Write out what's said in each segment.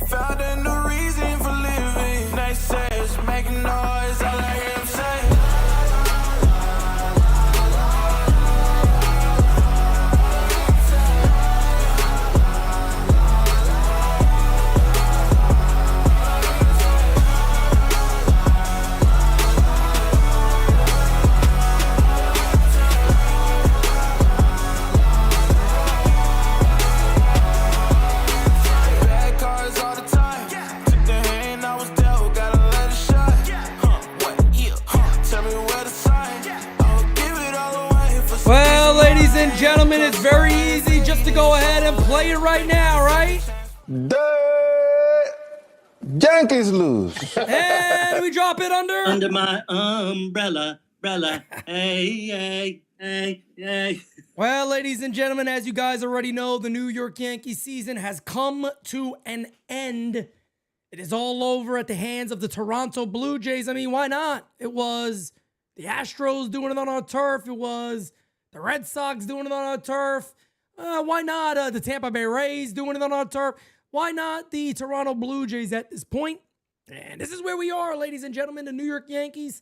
Found a new reason for living. Naysayers making noise, all I hear them say. Well, ladies and gentlemen, it's very easy just to go ahead and play it right now, right? The Yankees lose. And we drop it Under my umbrella. Hey. Well, ladies and gentlemen, as you guys already know, the New York Yankees season has come to an end. It is all over at the hands of the Toronto Blue Jays. I mean, why not? It was the Astros doing it on our turf. It was the Red Sox doing it on our turf. Why not the Tampa Bay Rays doing it on our turf? Why not the Toronto Blue Jays at this point? And this is where we are, ladies and gentlemen. The New York Yankees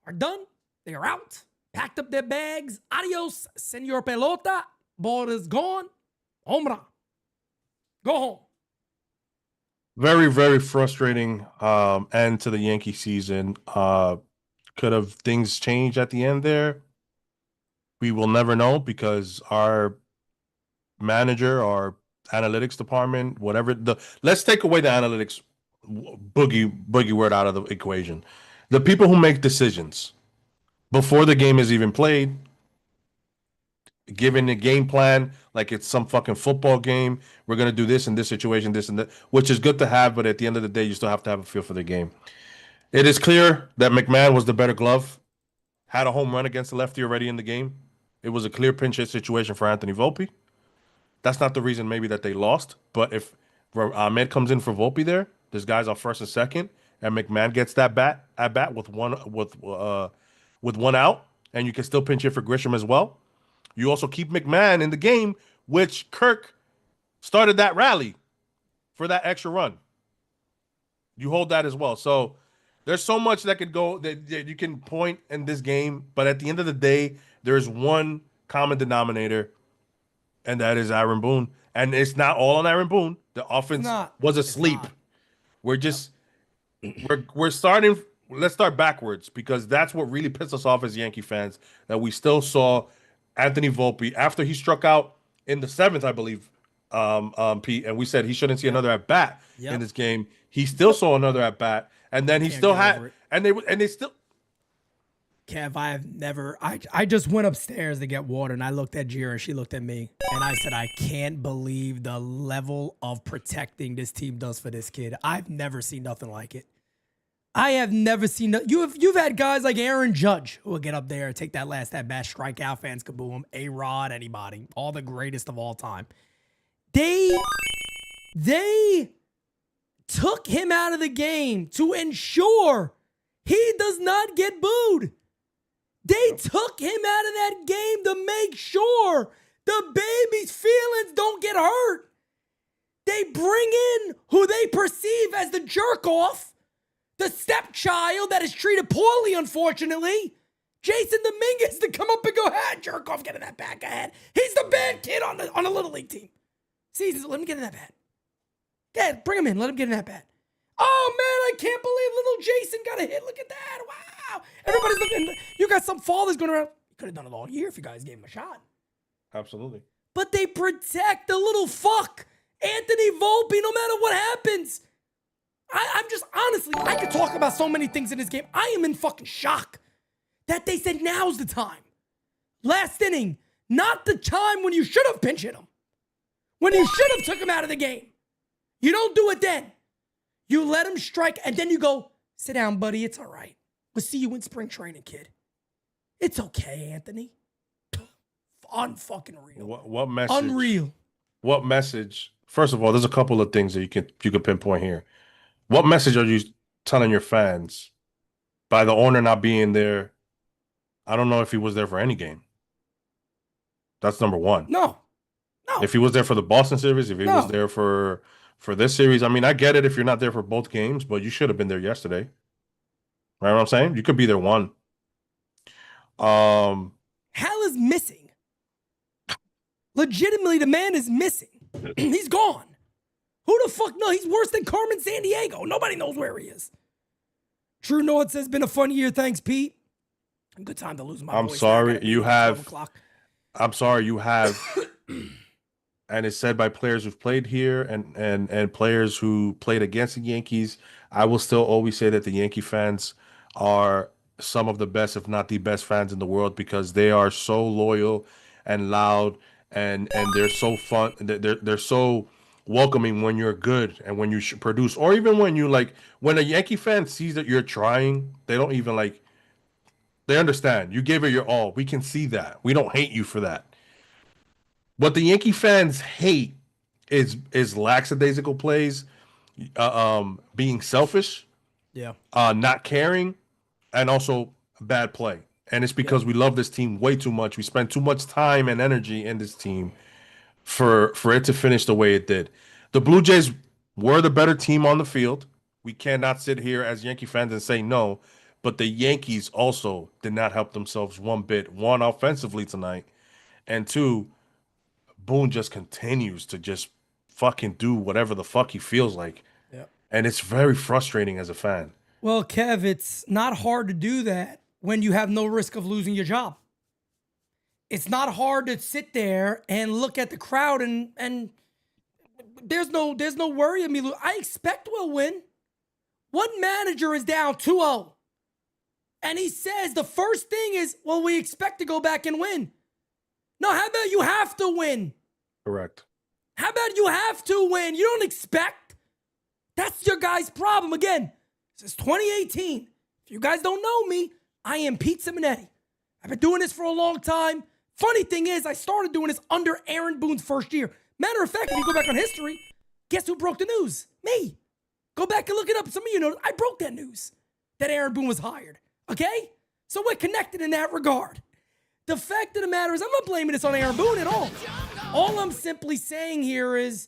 are done. They are out. Packed up their bags. Adios, senor pelota. Ball is gone. Home run. Go home. Very, very frustrating end to the Yankee season. Could have things changed at the end there? We will never know because our manager, our analytics department, let's take away the analytics boogie word out of the equation. The people who make decisions before the game is even played, giving the game plan like it's some fucking football game. We're going to do this in this situation, this and that, which is good to have, but at the end of the day, you still have to have a feel for the game. It is clear that McMahon was the better glove, had a home run against the lefty already in the game. It was a clear pinch hit situation for Anthony Volpe. That's not the reason maybe that they lost, but if Ahmed comes in for Volpe there, there's guys on first and second, and McMahon gets that at bat with one out, and you can still pinch hit for Grisham as well. You also keep McMahon in the game, which Kirk started that rally for that extra run. You hold that as well. So there's so much that could go that you can point in this game, but at the end of the day, there's one common denominator, and that is Aaron Boone. And it's not all on Aaron Boone. The offense was asleep. We're starting. Let's start backwards because that's what really pissed us off as Yankee fans, that we still saw Anthony Volpe after he struck out in the 7th, I believe, Pete, and we said he shouldn't see another at bat in this game. He still saw another at bat, and then he still had, and they still. Kev, I just went upstairs to get water, and I looked at Jira, and she looked at me, and I said, I can't believe the level of protecting this team does for this kid. I've never seen nothing like it. I have never seen you've had guys like Aaron Judge who will get up there and take that last at bat, strike out, fans kaboom, A-Rod, anybody, all the greatest of all time. They took him out of the game to ensure he does not get booed. They took him out of that game to make sure the baby's feelings don't get hurt. They bring in who they perceive as the jerk-off, the stepchild that is treated poorly, unfortunately, Jason Dominguez, to come up and go, jerk off, get in that back ahead. He's the bad kid on the Little League team. See, let him get in that bat. Yeah, bring him in. Let him get in that bat. Oh, man, I can't believe little Jason got a hit. Look at that. Wow. Everybody's looking. You got some fathers going around. You could have done it all year if you guys gave him a shot. Absolutely. But they protect the little fuck, Anthony Volpe, no matter what happens. I'm just, honestly, I could talk about so many things in this game. I am in fucking shock that they said now's the time. Last inning, not the time when you should have pinch hit him. When you should have took him out of the game. You don't do it then. You let him strike, and then you go, sit down, buddy, it's all right. We'll see you in spring training, kid. It's okay, Anthony. Unfucking real. What message? Unreal. What message? First of all, there's a couple of things that you could pinpoint here. What message are you telling your fans by the owner not being there? I don't know if he was there for any game. That's number one. No. No. If he was there for the Boston series, if he was there for this series, I mean, I get it if you're not there for both games, but you should have been there yesterday. Right, what I'm saying? You could be there one. Hal is missing. Legitimately, the man is missing. He's gone. Who the fuck knows? He's worse than Carmen Sandiego. Nobody knows where he is. True North says, been a fun year. Thanks, Pete. Good time to lose my I'm voice. sorry. You have. I'm sorry. You have. And it's said by players who've played here and players who played against the Yankees. I will still always say that the Yankee fans are some of the best, if not the best fans in the world, because they are so loyal and loud and they're so fun. They're so welcoming when you're good and when you produce, or even when you like, when a Yankee fan sees that you're trying, they don't even like, they understand. You gave it your all. We can see that. We don't hate you for that. What the Yankee fans hate is lackadaisical plays, being selfish, not caring, and also bad play. And it's because we love this team way too much. We spend too much time and energy in this team for it to finish the way it did. The Blue Jays were the better team on the field. We cannot sit here as Yankee fans and say no, but the Yankees also did not help themselves one bit. One, offensively tonight, and two, Boone just continues to just fucking do whatever the fuck he feels like. Yep. And it's very frustrating as a fan. Well, Kev, it's not hard to do that when you have no risk of losing your job. It's not hard to sit there and look at the crowd and there's no worry of me. I expect we'll win. What manager is down 2-0? And he says the first thing is, well, we expect to go back and win. No, how about you have to win? Correct. How about you have to win? You don't expect. That's your guy's problem. Again, this is 2018. If you guys don't know me, I am Pete Simonetti. I've been doing this for a long time. Funny thing is, I started doing this under Aaron Boone's first year. Matter of fact, if you go back on history, guess who broke the news? Me. Go back and look it up. Some of you know I broke that news that Aaron Boone was hired. Okay? So we're connected in that regard. The fact of the matter is, I'm not blaming this on Aaron Boone at all. All I'm simply saying here is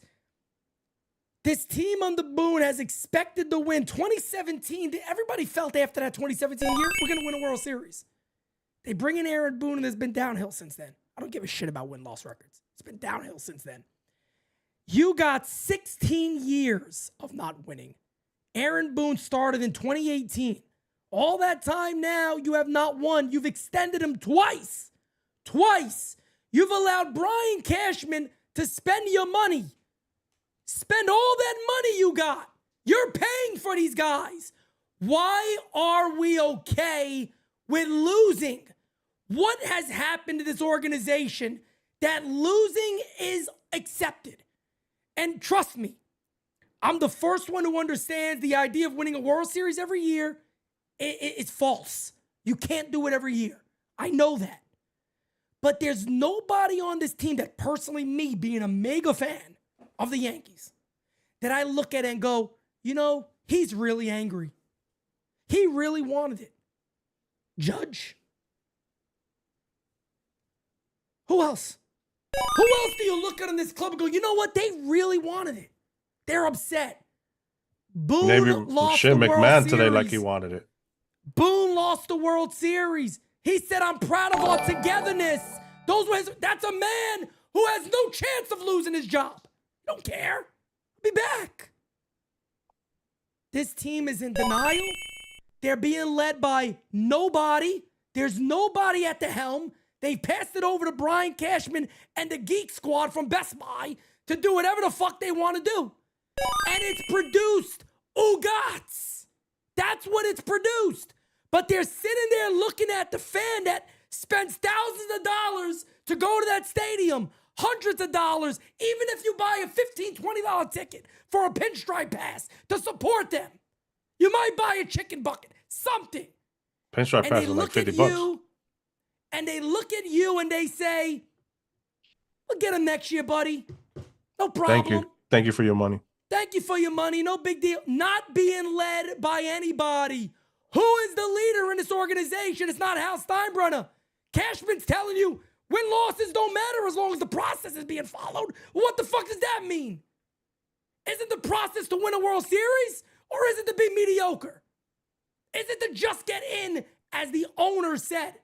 this team under Boone has expected to win. 2017, everybody felt after that 2017 year, we're going to win a World Series. They bring in Aaron Boone, and it's been downhill since then. I don't give a shit about win-loss records. It's been downhill since then. You got 16 years of not winning. Aaron Boone started in 2018. All that time now, you have not won. You've extended him twice. Twice. You've allowed Brian Cashman to spend your money. Spend all that money you got. You're paying for these guys. Why are we okay with losing? What has happened to this organization that losing is accepted? And trust me, I'm the first one who understands the idea of winning a World Series every year. It's false. You can't do it every year. I know that. But there's nobody on this team that personally, me being a mega fan of the Yankees, that I look at and go, you know, he's really angry. He really wanted it. Judge? Who else? Who else do you look at in this club and go, you know what? They really wanted it. They're upset. Boone lost the World McMahon Series today like he wanted it. Boone lost the World Series. He said, I'm proud of our togetherness. That's a man who has no chance of losing his job. Don't care. I'll be back. This team is in denial. They're being led by nobody. There's nobody at the helm. They passed it over to Brian Cashman and the Geek Squad from Best Buy to do whatever the fuck they want to do. And it's produced Ugats. That's what it's produced. But they're sitting there looking at the fan that spends thousands of dollars to go to that stadium, hundreds of dollars, even if you buy a $15, $20 ticket for a pinstripe pass to support them. You might buy a chicken bucket, something. Pinstripe pass is like $50. And they look at you and they say, we'll get him next year, buddy. No problem. Thank you. Thank you for your money. Thank you for your money. No big deal. Not being led by anybody. Who is the leader in this organization? It's not Hal Steinbrenner. Cashman's telling you, Win-losses don't matter as long as the process is being followed. What the fuck does that mean? Is it the process to win a World Series, or is it to be mediocre? Is it to just get in, as the owner said?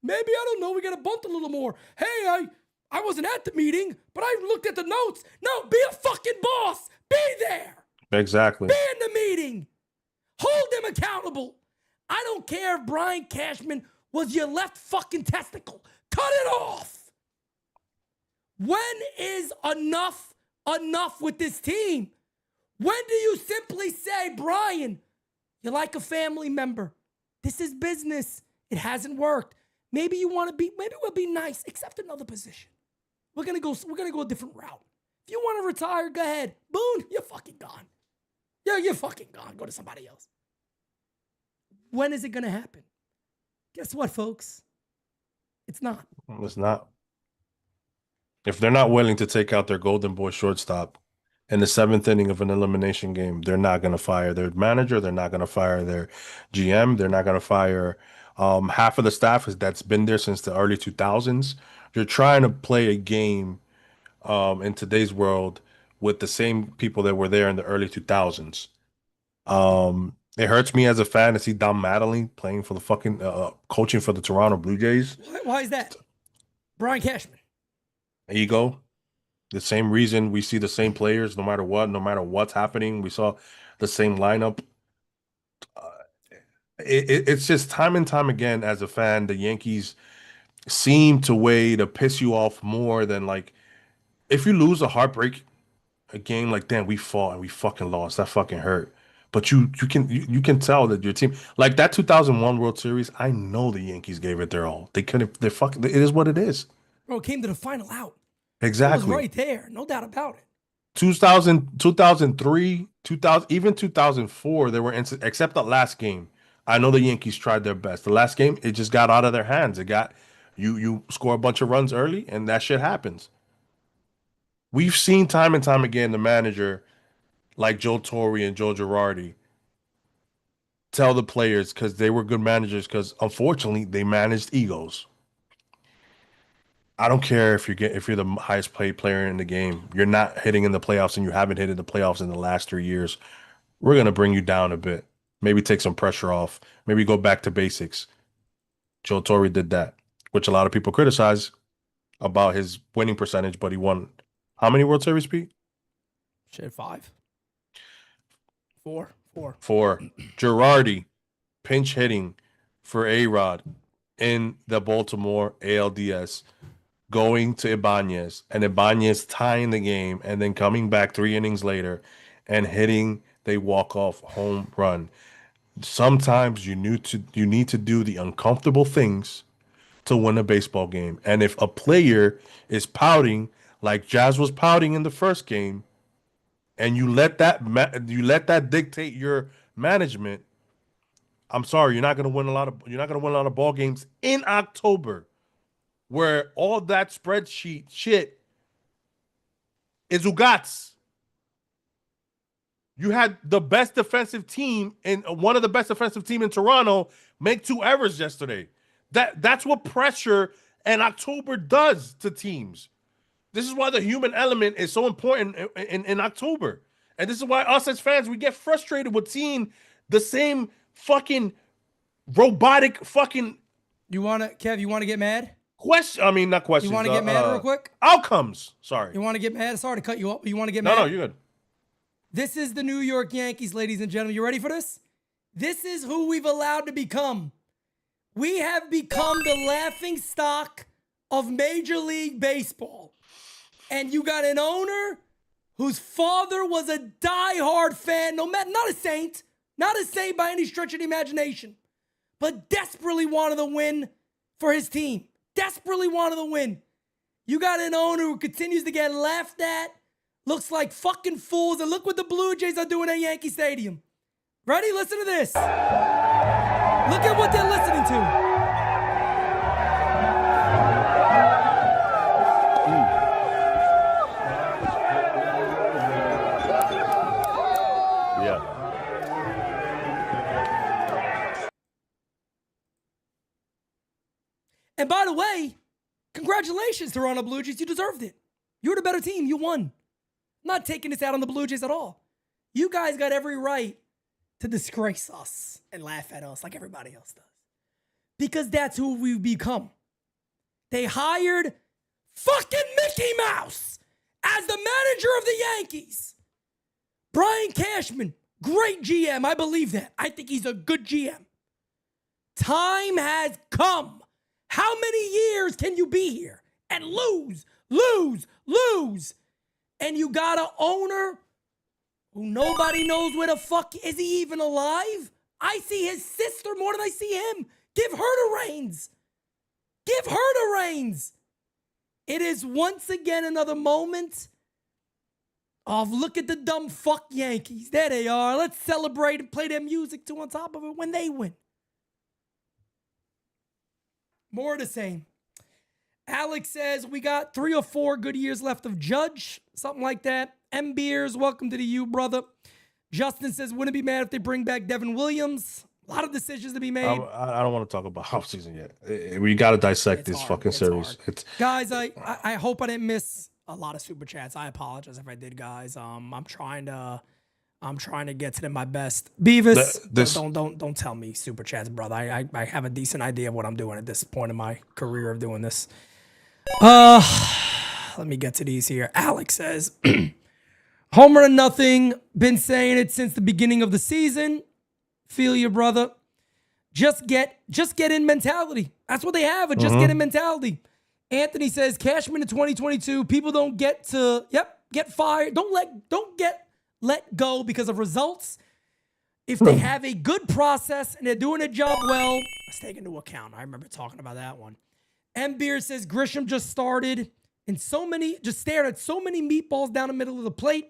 Maybe, I don't know, we got to bunt a little more. Hey, I wasn't at the meeting, but I looked at the notes. No, be a fucking boss. Be there. Exactly. Be in the meeting. Hold them accountable. I don't care if Brian Cashman was your left fucking testicle. Cut it off. When is enough with this team? When do you simply say, Brian, you're like a family member. This is business. It hasn't worked. Maybe we'll be nice, accept another position. We're gonna go a different route. If you want to retire, go ahead. Boone, you're fucking gone. Yeah, you're fucking gone. Go to somebody else. When is it gonna happen? Guess what, folks? It's not. It's not. If they're not willing to take out their golden boy shortstop in the 7th inning of an elimination game, they're not going to fire their manager. They're not going to fire their GM. They're not going to fire half of the staff that's been there since the early 2000s. You're trying to play a game in today's world with the same people that were there in the early 2000s. It hurts me as a fan to see Don Mattingly playing for the fucking coaching for the Toronto Blue Jays. Why is that? Brian Cashman. Ego. The same reason we see the same players no matter what, no matter what's happening. We saw the same lineup. It's just time and time again as a fan, the Yankees seem to piss you off more than, like, if you lose a game, like, damn, we fought and we fucking lost. That fucking hurt. But you can tell that your team, like that 2001 World Series, I know the Yankees gave it their all. They couldn't. They're fucking. It is what it is. Bro, it came to the final out. Exactly. It was right there. No doubt about it. 2003, even 2004, there were except the last game. I know the Yankees tried their best. The last game, it just got out of their hands. It got you score a bunch of runs early, and that shit happens. We've seen time and time again the manager, like Joe Torre and Joe Girardi, tell the players, because they were good managers, because unfortunately they managed egos. I don't care if you're the highest paid player in the game. You're not hitting in the playoffs, and you haven't hit in the playoffs in the last 3 years. We're gonna bring you down a bit. Maybe take some pressure off. Maybe go back to basics. Joe Torre did that, which a lot of people criticize about his winning percentage, but he won how many World Series, Pete? Shit, 5. 4. 4. Girardi pinch hitting for A-Rod in the Baltimore ALDS, going to Ibanez, and Ibanez tying the game, and then coming back 3 innings later and hitting the walk-off home run. Sometimes you need to do the uncomfortable things to win a baseball game. And if a player is pouting like Jazz was pouting in the first game, and you let that dictate your management, I'm sorry, you're not going to win a lot of ball games in October, where all that spreadsheet shit is ugats. You had the best defensive team and one of the best defensive team in Toronto make 2 errors yesterday. That's what pressure and October does to teams. This is why the human element is so important in October. And this is why us as fans, we get frustrated with seeing the same fucking robotic fucking... Kev, you want to get mad? Not questions. You want to get mad real quick? Outcomes. Sorry. You want to get mad? Sorry to cut you off, but you want to get mad? No, you're good. This is the New York Yankees, ladies and gentlemen. You ready for this? This is who we've allowed to become. We have become the laughing stock of Major League Baseball. And you got an owner whose father was a diehard fan, not a saint by any stretch of the imagination, but desperately wanted to win for his team. Desperately wanted to win. You got an owner who continues to get laughed at, looks like fucking fools, and look what the Blue Jays are doing at Yankee Stadium. Ready? Listen to this. Look at what they're listening to. And by the way, congratulations. Congratulations, Toronto Blue Jays. You deserved it. You were the better team. You won. I'm not taking this out on the Blue Jays at all. You guys got every right to disgrace us and laugh at us like everybody else does. Because that's who we've become. They hired fucking Mickey Mouse as the manager of the Yankees. Brian Cashman, great GM. I believe that. I think he's a good GM. Time has come. How many years can you be here and lose? And you got an owner who nobody knows where the fuck is he even alive? I see his sister more than I see him. Give her the reins. Give her the reins. It is once again another moment of look at the dumb fuck Yankees. There they are. Let's celebrate and play their music too on top of it when they win. More of the same. Alex says we got 3 or 4 good years left of Judge. Something like that. M. Beers, welcome to the U, brother. Justin says, wouldn't be mad if they bring back Devin Williams. A lot of decisions to be made. I don't want to talk about offseason yet. We got to dissect this fucking series. Guys, I hope I didn't miss a lot of super chats. I apologize if I did, guys. I'm trying to get to them my best. Beavis, don't tell me super chats, brother. I have a decent idea of what I'm doing at this point in my career of doing this. Let me get to these here. Alex says, homer to nothing. Been saying it since the beginning of the season. Feel you, brother. Just get in mentality. That's what they have, a just get in mentality. Anthony says, Cashman in 2022, people don't get fired. Don't get let go because of results. If they have a good process and they're doing a job well, let's take into account. I remember talking about that one. M. Beer says, Grisham just stared at so many meatballs down the middle of the plate.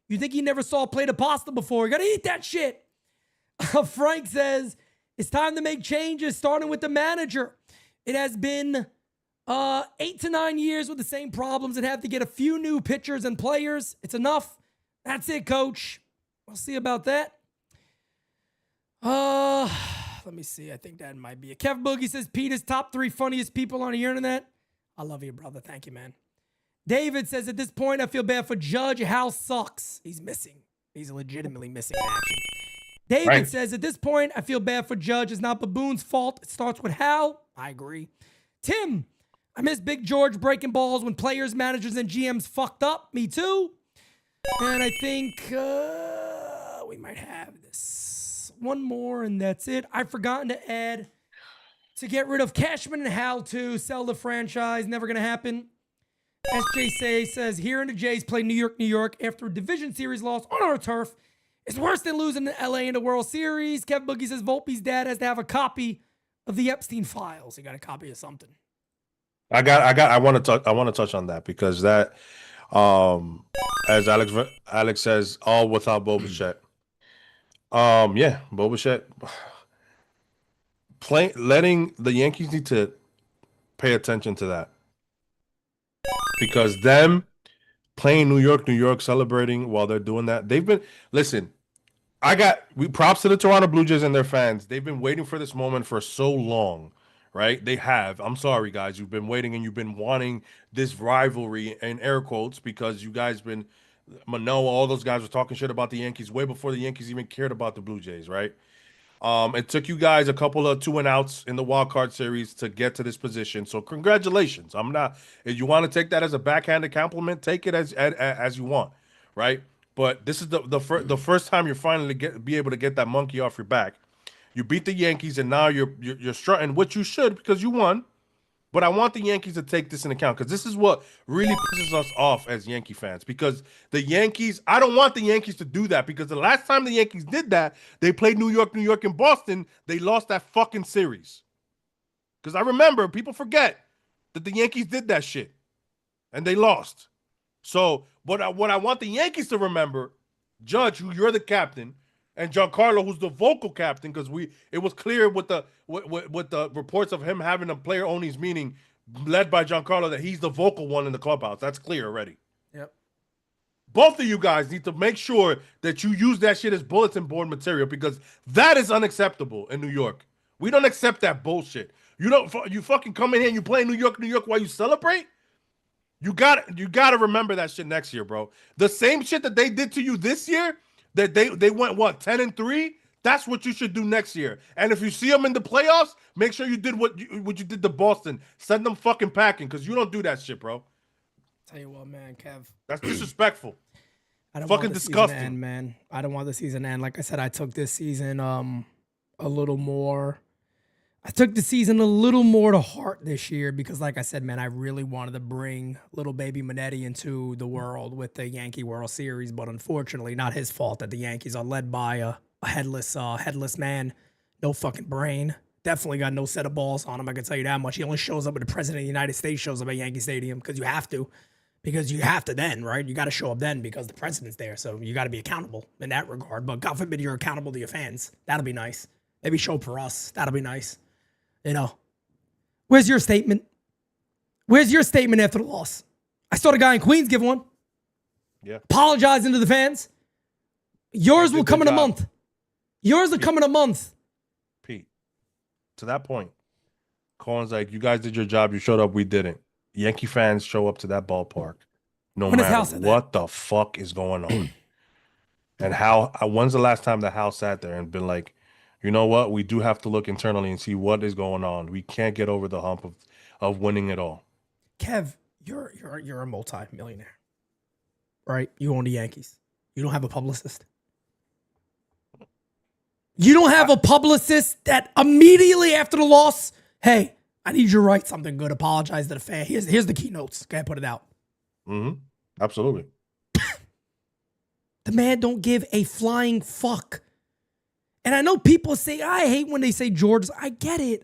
You think he never saw a plate of pasta before. You got to eat that shit. Frank says, it's time to make changes, starting with the manager. It has been 8 to 9 years with the same problems and have to get a few new pitchers and players. It's enough. That's it, coach. We'll see about that. Let me see. I think that might be it. Kev Boogie says, Peter's top 3 funniest people on the internet. I love you, brother. Thank you, man. David says, at this point, I feel bad for Judge. Hal sucks. He's missing. He's legitimately missing in action. David says, at this point, I feel bad for Judge. It's not Boone's fault. It starts with Hal. I agree. Tim, I miss Big George breaking balls when players, managers, and GMs fucked up. Me too. And I think we might have this. One more, and that's it. I've forgotten to add get rid of Cashman and Hal too. Sell the franchise. Never going to happen. SJ says, here in the Jays play New York after a division series loss on our turf. It's worse than losing to LA in the World Series. Kev Boogie says Volpe's dad has to have a copy of the Epstein files. He got a copy of something. I want to touch on that because that, as Alex says, all without Bo Bichette. Yeah, Bo Bichette. Letting the Yankees need to pay attention to that because them playing New York, celebrating while they're doing that. They've been props to the Toronto Blue Jays and their fans. They've been waiting for this moment for so long, right? They have. I'm sorry, guys. You've been waiting and you've been wanting this rivalry in air quotes because you guys been Manoah, all those guys were talking shit about the Yankees way before the Yankees even cared about the Blue Jays, right? It took you guys a couple of 2-and-outs in the wild card series to get to this position. So congratulations. If you want to take that as a backhanded compliment, take it as you want, right? But this is the first time you're finally be able to get that monkey off your back. You beat the Yankees, and now you're strutting, which you should because you won. But I want the Yankees to take this into account because this is what really pisses us off as Yankee fans. Because the Yankees, I don't want the Yankees to do that because the last time the Yankees did that, they played New York, and Boston. They lost that fucking series. Because I remember, people forget that the Yankees did that shit. And they lost. So what I want the Yankees to remember, Judge, who you're the captain, and Giancarlo, who's the vocal captain, because it was clear with the reports of him having a player owners meeting led by Giancarlo that he's the vocal one in the clubhouse. That's clear already. Yep. Both of you guys need to make sure that you use that shit as bulletin board material because that is unacceptable in New York. We don't accept that bullshit. You fucking come in here and you play New York while you celebrate? You got to remember that shit next year, bro. The same shit that they did to you this year, that they went what 10-3. That's what you should do next year. And if you see them in the playoffs, make sure you did what you did to Boston. Send them fucking packing because you don't do that shit, bro. Tell you what, man, Kev. That's disrespectful. I don't Fucking want the disgusting, season to end, man. I don't want the season to end. Like I said, I took this season a little more. I took the season a little more to heart this year because, like I said, man, I really wanted to bring little baby Manetti into the world with the Yankee World Series, but unfortunately, not his fault that the Yankees are led by a headless man, no fucking brain. Definitely got no set of balls on him. I can tell you that much. He only shows up when the president of the United States shows up at Yankee Stadium because you have to. Because you have to then, right? You got to show up then because the president's there. So you got to be accountable in that regard. But God forbid you're accountable to your fans. That'll be nice. Maybe show up for us. That'll be nice. You know. Where's your statement? Where's your statement after the loss? I saw the guy in Queens give one. Yeah. Apologizing to the fans. Yours will come in a month. Yours will come in a month. Pete, to that point, Cohen's like, you guys did your job. You showed up. We didn't. Yankee fans show up to that ballpark no matter what the fuck is going on. And when's the last time the house sat there and been like, you know what? We do have to look internally and see what is going on. We can't get over the hump of winning it all. Kev, you're a multi-millionaire, right? You own the Yankees. You don't have a publicist. You don't have a publicist that immediately after the loss, hey, I need you to write something good. Apologize to the fan. Here's the keynotes. Go ahead, put it out. Mm-hmm. Absolutely. The man don't give a flying fuck. And I know people say, I hate when they say George. I get it.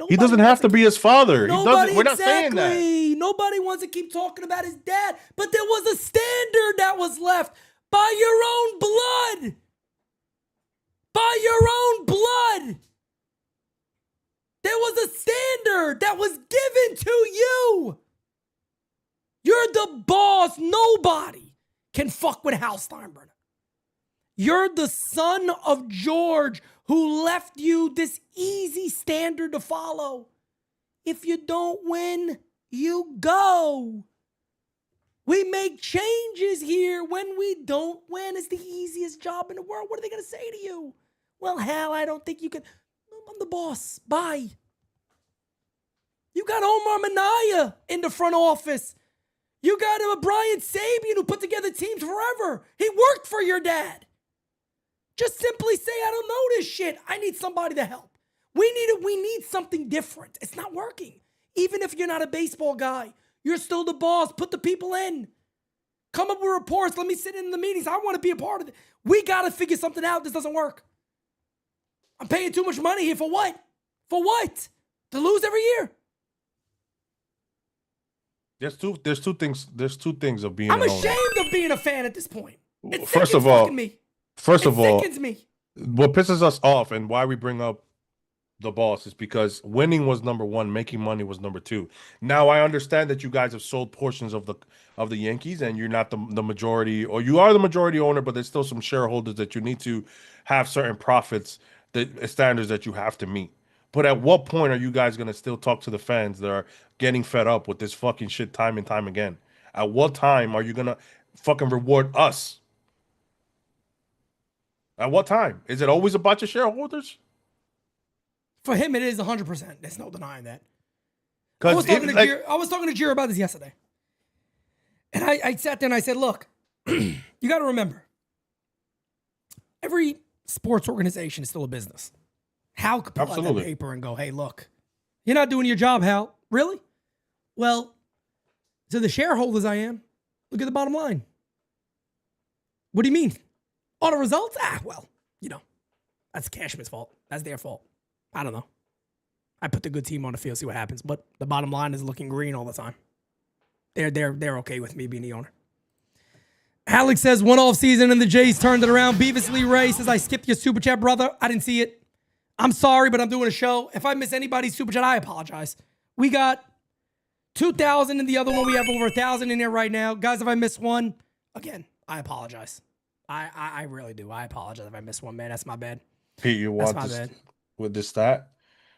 He doesn't have to be his father. We're not saying that. Nobody wants to keep talking about his dad. But there was a standard that was left by your own blood. By your own blood. There was a standard that was given to you. You're the boss. Nobody can fuck with Hal Steinbrenner. You're the son of George who left you this easy standard to follow. If you don't win, you go. We make changes here when we don't win. It's the easiest job in the world. What are they going to say to you? Well, Hal, I don't think you can. I'm the boss. Bye. You got Omar Minaya in the front office. You got Brian Sabian who put together teams forever. He worked for your dad. Just simply say, I don't know this shit. I need somebody to help. We need something different. It's not working. Even if you're not a baseball guy, you're still the boss. Put the people in. Come up with reports. Let me sit in the meetings. I want to be a part of it. We got to figure something out. This doesn't work. I'm paying too much money here for what? For what? To lose every year? There's two things. There's two things of being. I'm ashamed of being a fan at this point. First of all, me. What pisses us off and why we bring up the boss is because winning was number one, making money was number two. Now I understand that you guys have sold portions of the Yankees and you're not the majority, or you are the majority owner, but there's still some shareholders that you need to have certain profits, standards that you have to meet. But at what point are you guys going to still talk to the fans that are getting fed up with this fucking shit time and time again? At what time are you going to fucking reward us? At what time? Is it always about your shareholders? For him, it is 100%. There's no denying that. I was talking to Jir about this yesterday. And I sat there and I said, look, you got to remember, every sports organization is still a business. Hal could pull out that paper and go, hey, look, you're not doing your job, Hal. Really? Well, to the shareholders I am, look at the bottom line. What do you mean? All the results? Well, that's Cashman's fault. That's their fault. I don't know. I put the good team on the field, see what happens. But the bottom line is looking green all the time. They're okay with me being the owner. Alex says, one off season and the Jays turned it around. Beavis Lee Ray says, I skipped your super chat, brother. I didn't see it. I'm sorry, but I'm doing a show. If I miss anybody's super chat, I apologize. We got 2,000 in the other one. We have over 1,000 in there right now. Guys, if I miss one, again, I apologize. I really do. I apologize if I miss one, man. That's my bad. Pete, you want this with this stat?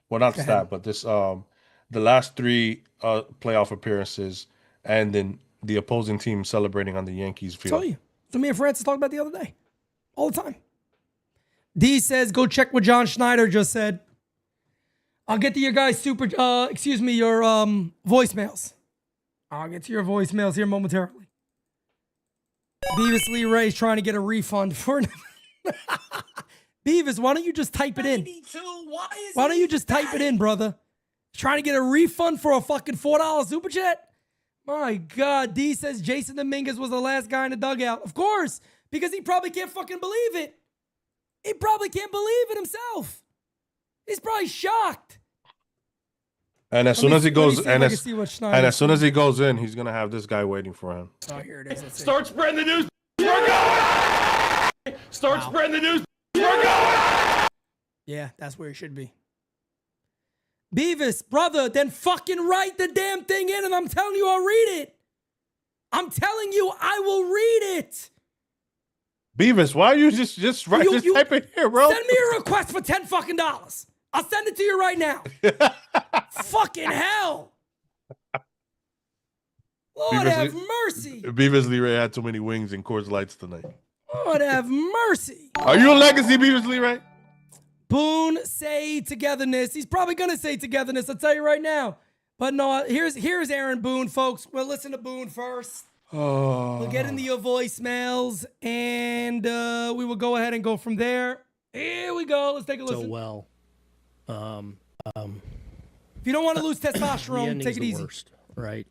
Well, not the stat, but this the last three playoff appearances, and then the opposing team celebrating on the Yankees field. Tell you. So me and Francis talked about the other day. All the time. D says, go check what John Schneider just said. I'll get to your guys' your voicemails. I'll get to your voicemails here momentarily. Beavis Lee Ray's trying to get a refund for Beavis, why don't you just type it in? Why don't you just type it in, brother? Trying to get a refund for a fucking $4 super chat? My God. D says Jason Dominguez was the last guy in the dugout. Of course, because he probably can't fucking believe it. He probably can't believe it himself. He's probably shocked. And as soon as he goes, as soon as he goes in, he's gonna have this guy waiting for him. Oh, here it is. Start spreading the news. We're going. Start spreading the news. We're going. Yeah, that's where he should be. Beavis, brother, then fucking write the damn thing in, and I'm telling you, I'll read it. I'm telling you, I will read it. Beavis, why are you just write this type in here, bro? Send me a request for $10 fucking. I'll send it to you right now. Fucking hell. Lord have mercy. Beavis Lee Ray had too many wings and Coors Lights tonight. Lord have mercy. Are you a legacy, Beavis Lee Ray? Boone say togetherness. He's probably gonna say togetherness. I'll tell you right now. But no, here's Aaron Boone, folks. We'll listen to Boone first. Oh. We'll get into your voicemails, and we will go ahead and go from there. Here we go. Let's take a listen. So well. If you don't want to lose testosterone, take it easy. Worst, right?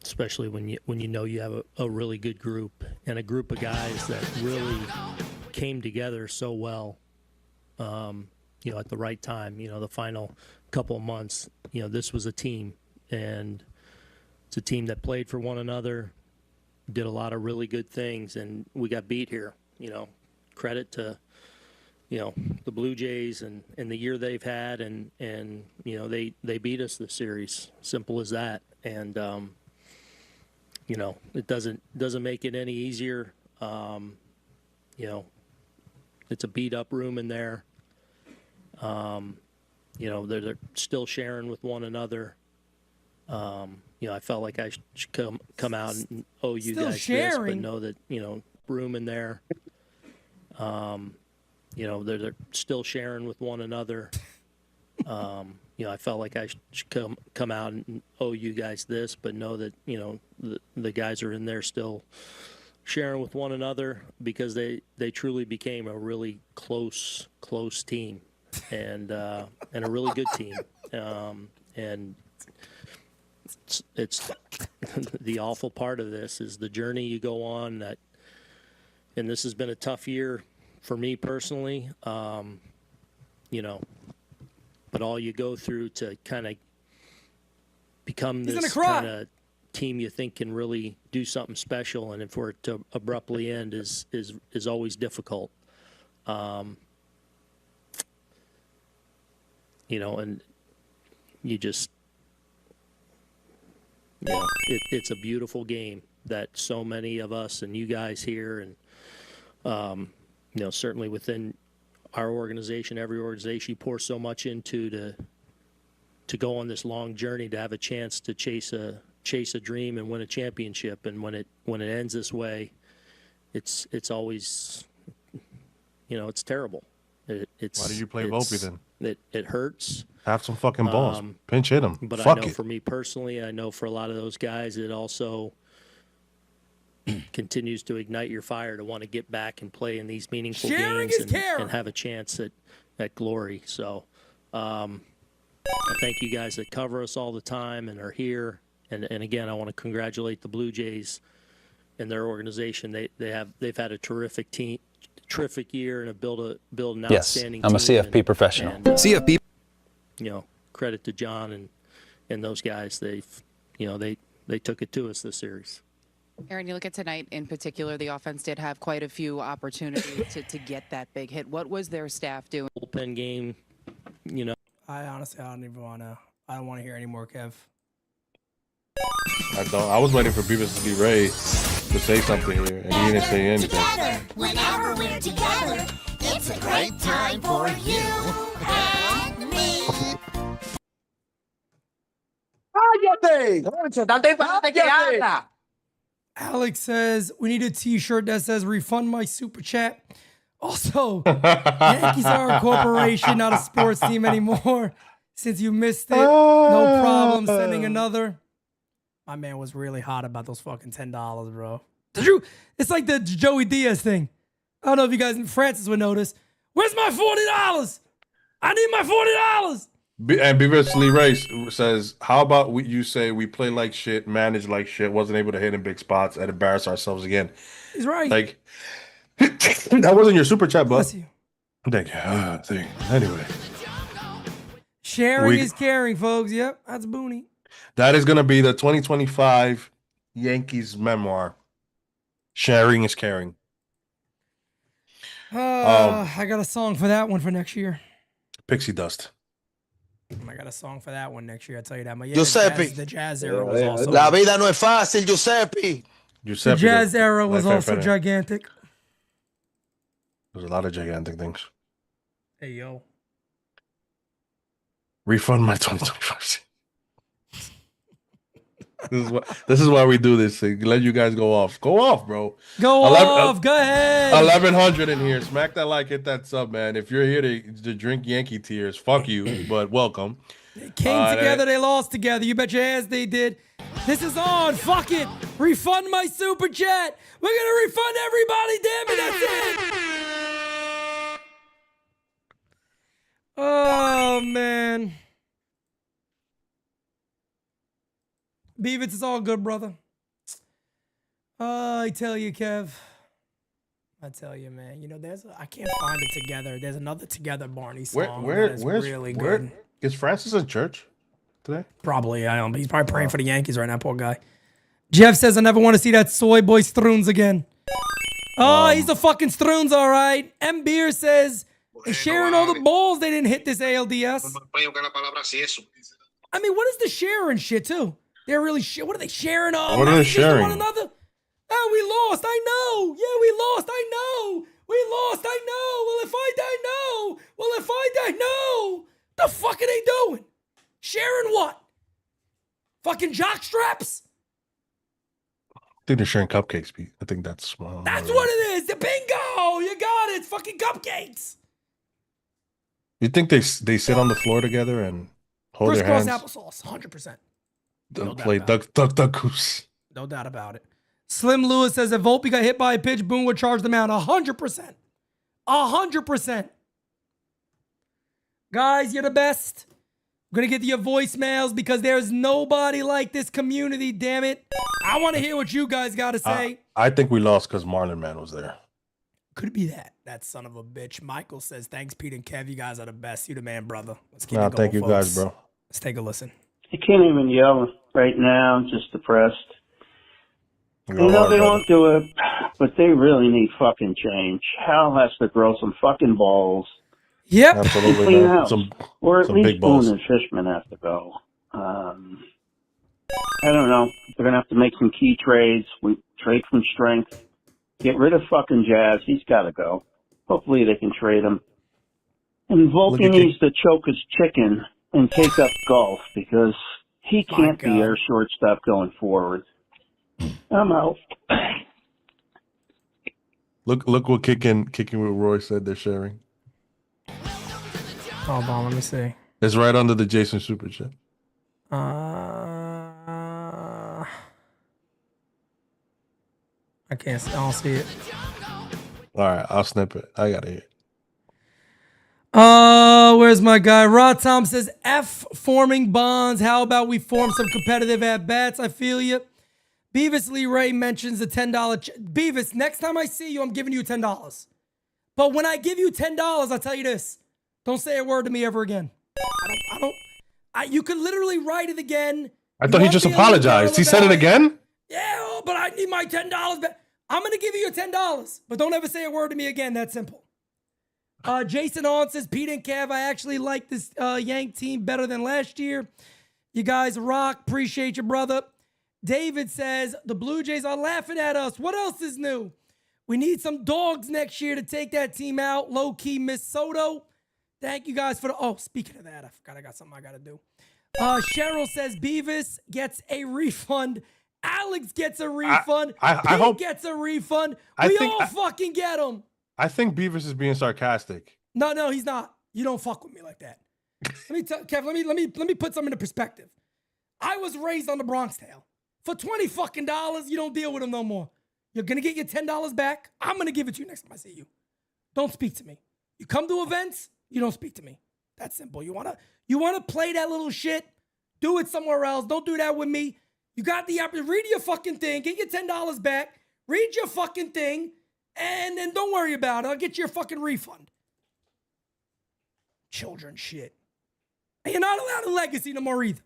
Especially when you know you have a really good group and a group of guys that really came together so well. At the right time. The final couple of months. This was a team, and it's a team that played for one another, did a lot of really good things, and we got beat here. Credit to the Blue Jays and the year they've had, and they beat us this series. Simple as that. And it doesn't make it any easier. It's a beat up room in there. They're still sharing with one another. I felt like I should come out and owe you still guys sharing. this, but know that room in there. They're still sharing with one another. I felt like I should come out and owe you guys this, but know that the guys are in there still sharing with one another, because they truly became a really close team, and a really good team. And it's the awful part of this is the journey you go on, and this has been a tough year for me personally, but all you go through to kind of become this kind of team you think can really do something special, and for it to abruptly end is always difficult. And you just, it's a beautiful game that so many of us and you guys here, and certainly within our organization, every organization, you pour so much into to go on this long journey, to have a chance to chase a dream and win a championship. And when it ends this way, it's always, it's terrible. Why do you play Volpe then? It hurts. Have some fucking balls. Pinch hit him. But Fuck I know it. for me personally, I know for a lot of those guys, it also continues to ignite your fire to want to get back and play in these meaningful games and have a chance at glory. So I thank you guys that cover us all the time and are here. And again, I want to congratulate the Blue Jays and their organization. They've had a terrific year, and have built an outstanding team. I'm a CFP professional. And, CFP. Credit to John and those guys. They took it to us this series. Aaron, you look at tonight in particular, the offense did have quite a few opportunities to get that big hit. What was their staff doing? Bullpen game, I honestly, I don't want to hear any more, Kev. I was waiting for Beavis Lee Ray to say something here, and he didn't say anything. Together, whenever we're together, it's a great time for you and me. Oh, Alex says we need a t-shirt that says refund my super chat. Also, Yankees are a corporation, not a sports team anymore. Since you missed it, no problem sending another. My man was really hot about those fucking $10, bro. It's like the Joey Diaz thing. I don't know if you guys in Francis would notice. Where's my $40? I need my $40. And Beavis Lee Race says, "How about you say we play like shit, manage like shit, wasn't able to hit in big spots, and embarrass ourselves again?" He's right. Like that wasn't your super chat, bud. Bless you. Thank you. Anyway, Sharing is caring, folks. Yep, that's Booney. that is gonna be the 2025 Yankees memoir. Sharing is caring. I got a song for that one for next year. Pixie dust. I got a song for that one next year. I'll tell you that. But yeah, Giuseppe. the jazz era was also. La vida no es fácil, Giuseppe. The jazz era was also gigantic. There's a lot of gigantic things. Hey yo. Refund my 2025. This is why we do this thing. Let you guys go off. Go off, bro. Go off. Go ahead. 1100 in here. Smack that like, hit that sub, man. If you're here to drink Yankee tears, fuck you, but welcome. They came together. They lost together. You bet your ass they did. This is on. Fuck it. Refund my super chat. We're going to refund everybody. Damn it. That's it. Oh, man. Beavis, it's all good, brother. I tell you, Kev. I tell you, man. You know, I can't find it together. There's another Together Barney song. Where's really good. Is Francis in church today? Probably. I don't know. He's probably praying for the Yankees right now, poor guy. Jeff says, I never want to see that soy boy Struns again. Oh, he's a fucking Struns, all right. M. Beer says, sharing all the balls they didn't hit this ALDS. I mean, what is the sharing shit, too? They're really what are they sharing on? What are they sharing? One another? Oh, we lost. I know. Yeah, we lost. I know. We lost. I know. Well, if I die, no. Well, if I die, no. The fuck are they doing? Sharing what? Fucking jock straps? I think they're sharing cupcakes, Pete. I think that's small. That's what it is. The bingo. You got it. It's fucking cupcakes. You think they sit on the floor together and hold their hands? Applesauce, 100%. Play duck goose. No doubt about it. Slim Lewis says if Volpe got hit by a pitch, Boone would charge them out 100%. 100%. Guys, you're the best. I'm going to get to your voicemails because there's nobody like this community, damn it. I want to hear what you guys got to say. I think we lost because Marlon Man was there. Could it be that? That son of a bitch. Michael says, thanks, Pete and Kev. You guys are the best. You the man, brother. Let's keep it going, thank you folks. guys, bro. Let's take a listen. I can't even yell right now. I'm just depressed. You know, they won't do it, but they really need fucking change. Hal has to grow some fucking balls. Yep. Absolutely. Clean house. Or at least big balls. Boone and Fishman have to go. I don't know. They're going to have to make some key trades. We trade from strength. Get rid of fucking Jazz. He's got to go. Hopefully they can trade him. And Volpe needs to choke his chicken and take up golf because he can't be our shortstop going forward. I'm out. Look what kicking with Roy said they're sharing. Hold on, let me see. It's right under the Jason Super Chat. I don't see it. All right, I'll snip it. I got it. Where's my guy? Rod Tom says, F forming bonds. How about we form some competitive at-bats? I feel you. Beavis Lee Ray mentions the $10. Beavis, next time I see you, I'm giving you $10. But when I give you $10, I'll tell you this. Don't say a word to me ever again. You could literally write it again. I thought he just apologized. He said it again? Yeah, but I need my $10 back. I'm going to give you your $10, but don't ever say a word to me again. That's simple. Jason On says, Pete and Kev, I actually like this Yank team better than last year. You guys rock. Appreciate you, brother. David says, the Blue Jays are laughing at us. What else is new? We need some dogs next year to take that team out. Low-key Miss Soto. Thank you guys for the... Oh, speaking of that, I forgot I got something I got to do. Cheryl says Beavis gets a refund. Alex gets a refund. I Pete hope gets a refund. I We think- all fucking get them. I think Beavis is being sarcastic. No, he's not. You don't fuck with me like that. Let me tell Kev. Let me put something into perspective. I was raised on the Bronx Tale. For $20 fucking, you don't deal with them no more. You're gonna get your $10 back. I'm gonna give it to you next time I see you. Don't speak to me. You come to events, you don't speak to me. That's simple. You wanna play that little shit? Do it somewhere else. Don't do that with me. You got the opportunity. Read your fucking thing. Get your $10 back. Read your fucking thing, and then don't worry about it. I'll get your fucking refund. Children shit. And you're not allowed a legacy no more either.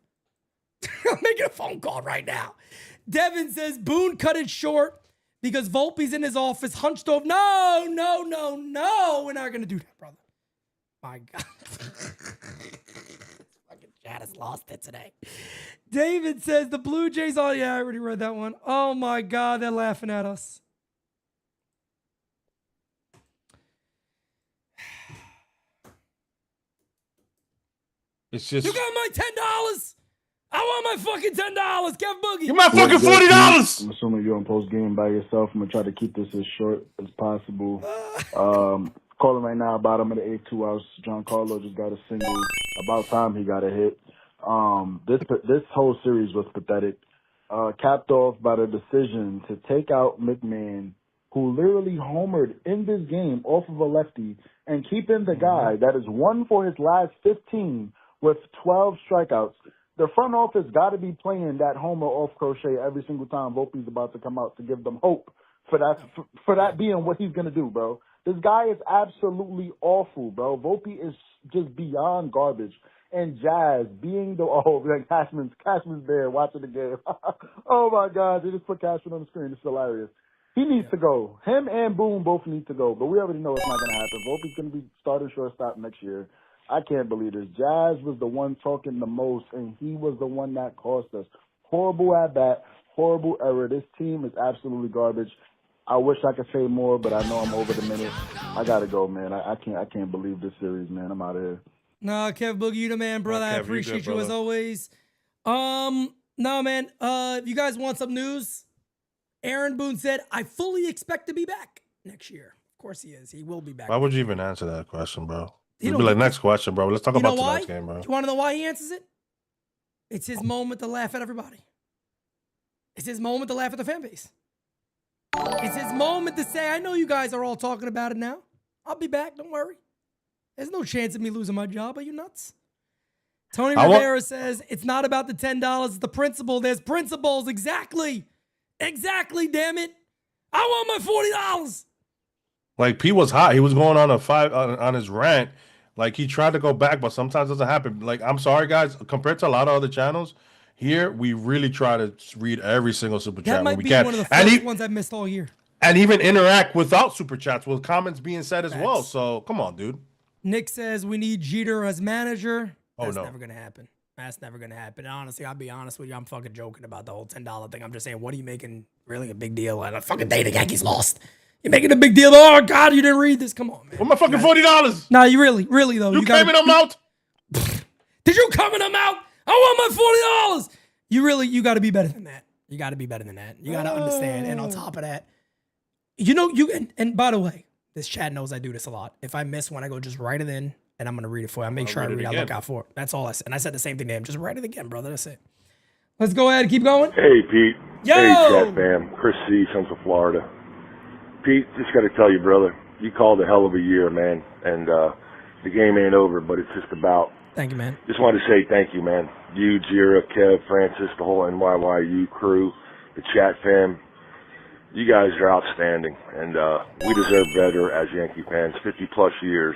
I'm making a phone call right now. Devin says Boone cut it short because Volpe's in his office hunched over. No. We're not going to do that, brother. My God. Fucking chat has lost it today. David says the Blue Jays. Oh, yeah, I already read that one. Oh, my God. They're laughing at us. It's just You got my $10. I want my fucking $10. Kevin Boogie. Give my fucking $40. I'm assuming you're on post game by yourself. I'm gonna try to keep this as short as possible. Calling right now, bottom of the 8-2 hours. Giancarlo just got a single. About time he got a hit. This whole series was pathetic. Capped off by the decision to take out McMahon, who literally homered in this game off of a lefty, and keep in the guy that is 1 for his last 15 with 12 strikeouts. The front office got to be playing that homer off crochet every single time Volpe's about to come out to give them hope for that being what he's going to do, bro. This guy is absolutely awful, bro. Volpe is just beyond garbage. And Jazz being Cashman's there watching the game. Oh, my God. They just put Cashman on the screen. It's hilarious. He needs to go. Him and Boone both need to go. But we already know it's not going to happen. Volpe's going to be starting shortstop next year. I can't believe this. Jazz was the one talking the most, and he was the one that cost us. Horrible at bat, horrible error. This team is absolutely garbage. I wish I could say more, but I know I'm over the minute. I gotta go, man. I can't believe this series, man. I'm out of here. No, Kev Boogie, you the man, brother. I appreciate you as always. No, man. If you guys want some news, Aaron Boone said, I fully expect to be back next year. Of course he is. He will be back. Why would you even answer that question, bro? It'd be like, next question, bro. Let's talk about tonight's game, bro. You want to know why he answers it? It's his moment to laugh at everybody. It's his moment to laugh at the fan base. It's his moment to say, I know you guys are all talking about it now. I'll be back. Don't worry. There's no chance of me losing my job. Are you nuts? Tony Rivera says, it's not about the $10. It's the principle. There's principles. Exactly. Exactly, damn it. I want my $40. Like, P was hot. He was going on on his rant. Like, he tried to go back, but sometimes it doesn't happen. Like, I'm sorry, guys. Compared to a lot of other channels, here, we really try to read every single super chat. That might when we be can. one of the first ones I've missed all year. And even interact without super chats with comments being said as well. So, come on, dude. Nick says we need Jeter as manager. That's no. never going to happen. That's never going to happen. And honestly, I'll be honest with you. I'm fucking joking about the whole $10 thing. I'm just saying, what are you making really a big deal out of? Fucking day the Yankees lost. You're making a big deal. Oh, God, you didn't read this. Come on, man. What my fucking $40? No, you really, though. You came in them out? Did you come in them out? I want my $40. You got to be better than that. You got to be better than that. You got to understand. And on top of that, and by the way, this chat knows I do this a lot. If I miss one, I go just write it in, and I'm going to read it for you. I make sure I read it. I look out for it. That's all I said. And I said the same thing to him. Just write it again, brother. That's it. Let's go ahead and keep going. Hey, Pete. Yo! Hey, chat fam. Chris C. Central Florida. Pete, just got to tell you, brother, you called a hell of a year, man. And the game ain't over, but it's just about. Thank you, man. Just wanted to say thank you, man. You, Jira, Kev, Francis, the whole NYYU crew, the chat fam. You guys are outstanding, and we deserve better as Yankee fans. 50-plus years,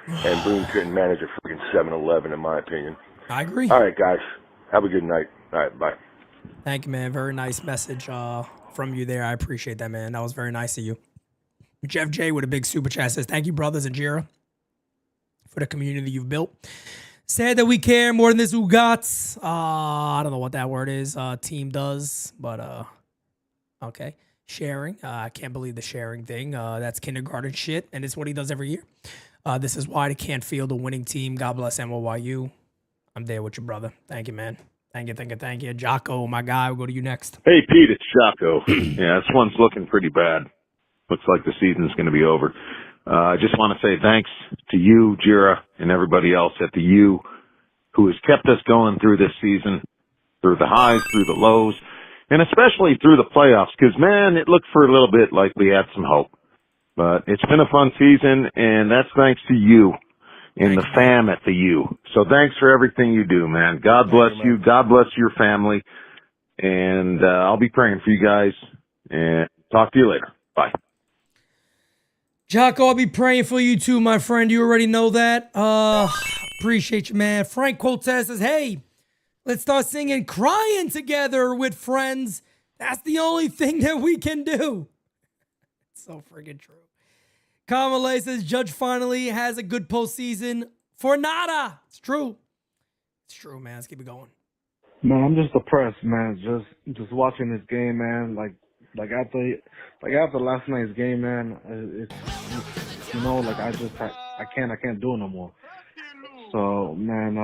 and Boone couldn't manage a freaking 7-Eleven, in my opinion. I agree. All right, guys. Have a good night. All right, bye. Thank you, man. Very nice message from you there. I appreciate that, man. That was very nice of you. Jeff J with a big super chat says, thank you, brothers and Jira, for the community you've built. Said that we care more than this Ugats. I don't know what that word is. Team does, but okay. Sharing. I can't believe the sharing thing. That's kindergarten shit, and it's what he does every year. This is why they can't field a winning team. God bless NYU. I'm there with you, brother. Thank you, man. Thank you. Jocko, my guy, we'll go to you next. Hey, Pete, it's Jocko. Yeah, this one's looking pretty bad. Looks like the season's going to be over. I just want to say thanks to you, Jira, and everybody else at the U who has kept us going through this season, through the highs, through the lows, and especially through the playoffs, because, man, it looked for a little bit like we had some hope. But it's been a fun season, and that's thanks to you and the fam at the U. So thanks for everything you do, man. God bless you. God bless your family. And I'll be praying for you guys. And talk to you later. Bye. Jocko, I'll be praying for you too, my friend. You already know that. Appreciate you, man. Frank Cortez says, hey, let's start singing Crying Together with Friends. That's the only thing that we can do. It's so friggin' true. Kamale says, Judge finally has a good postseason for nada. It's true. It's true, man. Let's keep it going. Man, I'm just depressed, man. Just watching this game, man. Like after last night's game, man. It's you know, like I can't do it no more. So, man,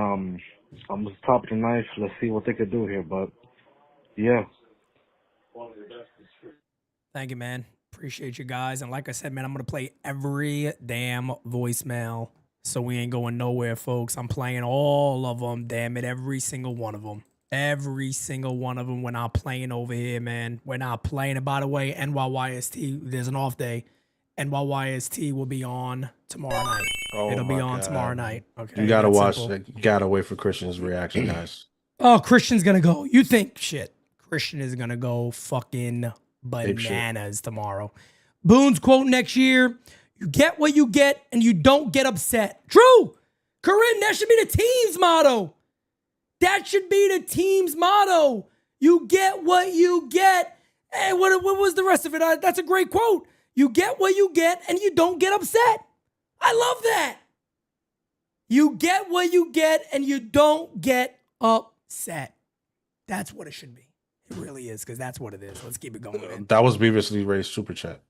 I'm just top of the knife. Let's see what they could do here, but yeah. Thank you, man. Appreciate you guys. And like I said, man, I'm going to play every damn voicemail. So we ain't going nowhere, folks. I'm playing all of them. Damn it. Every single one of them. Every single one of them. We're not playing over here, man. We're not playing. And by the way, NYYST, there's an off day. NYYST will be on tomorrow night. Oh, it'll be on tomorrow night. Okay. You got to watch simple. it. You got to wait for Christian's reaction, guys. Oh, Christian's going to go. You think shit. Christian is going to go fucking bananas tomorrow. Boone's quote next year, you get what you get and you don't get upset. True. Corinne, that should be the team's motto. That should be the team's motto. You get what you get. Hey, what was the rest of it? That's a great quote. You get what you get and you don't get upset. I love that. You get what you get and you don't get upset. That's what it should be. It really is, because that's what it is. Let's keep it going, man. That was previously raised super chat.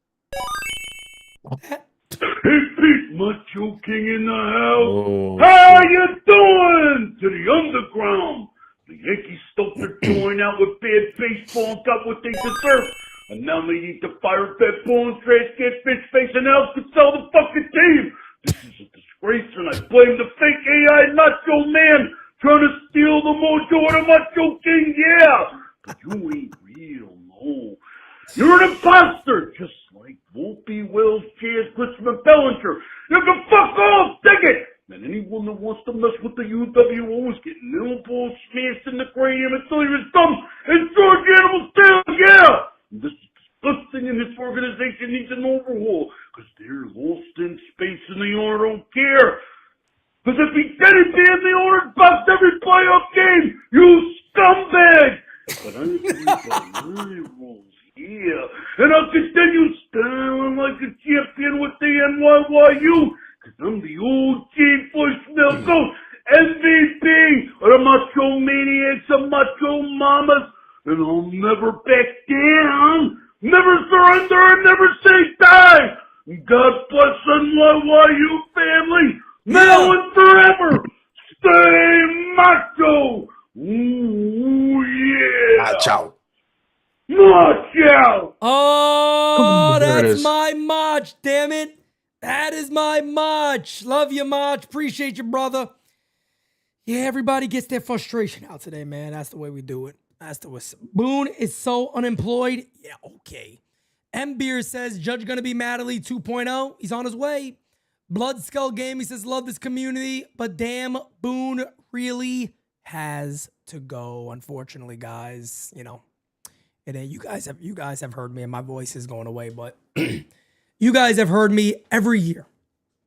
Hey, Pete, Macho King in the house. Oh, How you doing? To the underground. The Yankees stumped their joint out with bad baseball and got what they deserve. And now they need to fire that Boone, trash can, fish face, and else to sell the fucking team. This is a disgrace, and I blame the fake AI Macho Man trying to steal the mojo of the Macho King, yeah. But you ain't real, no. You're an imposter, just like Volpe, Wells, Chaz, Christopher Bellinger. You can fuck off, dig it! And anyone that wants to mess with the UWO is getting elbows smashed in the cranium until you're dumb and George Animal Steel, yeah! And this is disgusting, and this organization needs an overhaul, because they're lost in space and the owner don't care. Because if he didn't ban the owner bucks every playoff game, you scumbag! But I agree by my rules, yeah. And I'll continue styling like a champion with the NYYU, because I'm the OG voicemail GOAT, MVP of the Macho Maniacs and Macho Mamas, and I'll never back down, never surrender, and never say die. God bless NYYU family, now and forever. Stay macho. Ooh, yeah. Macho. Macho. Oh, There it that's is. my Mach, damn it. That is my Mach. Love you, Mach. Appreciate you, brother. Yeah, everybody gets their frustration out today, man. That's the way we do it. That's the way. Boone is so unemployed. Yeah, okay. M. Beer says, Judge gonna be Madley 2.0. He's on his way. Blood Skull Game, he says, love this community, but damn, Boone really has to go. Unfortunately, guys, you know, it ain't. You guys have heard me, and my voice is going away, but you guys have heard me every year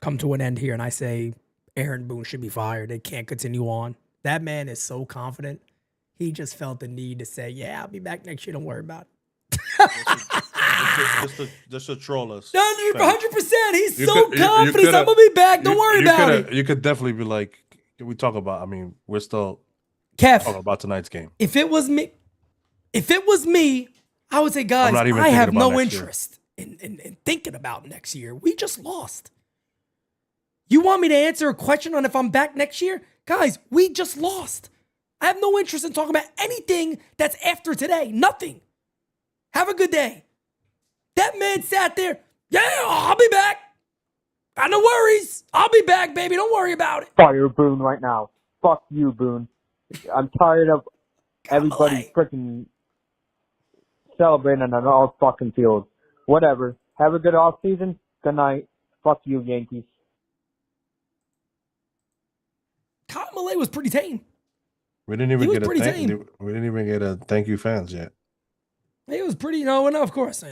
come to an end here, and I say Aaron Boone should be fired. It can't continue on. That man is so confident. He just felt the need to say, yeah, I'll be back next year. Don't worry about it. Just to troll us. 100%. He's so confident. He's like, I'm going to be back. Don't worry about it. You could definitely be like, we talk about, I mean, we're still Kev, talking about tonight's game. If it was me, I would say, guys, I have no interest in thinking about next year. We just lost. You want me to answer a question on if I'm back next year? Guys, we just lost. I have no interest in talking about anything that's after today. Nothing. Have a good day. That man sat there. Yeah, I'll be back. Got no worries. I'll be back, baby. Don't worry about it. Fire Boone right now. Fuck you, Boone. I'm tired of everybody freaking celebrating on all fucking fields. Whatever. Have a good off season. Good night. Fuck you, Yankees. Kyle Malay was pretty tame. We didn't even get a thank you fans yet. He was pretty, no, of course,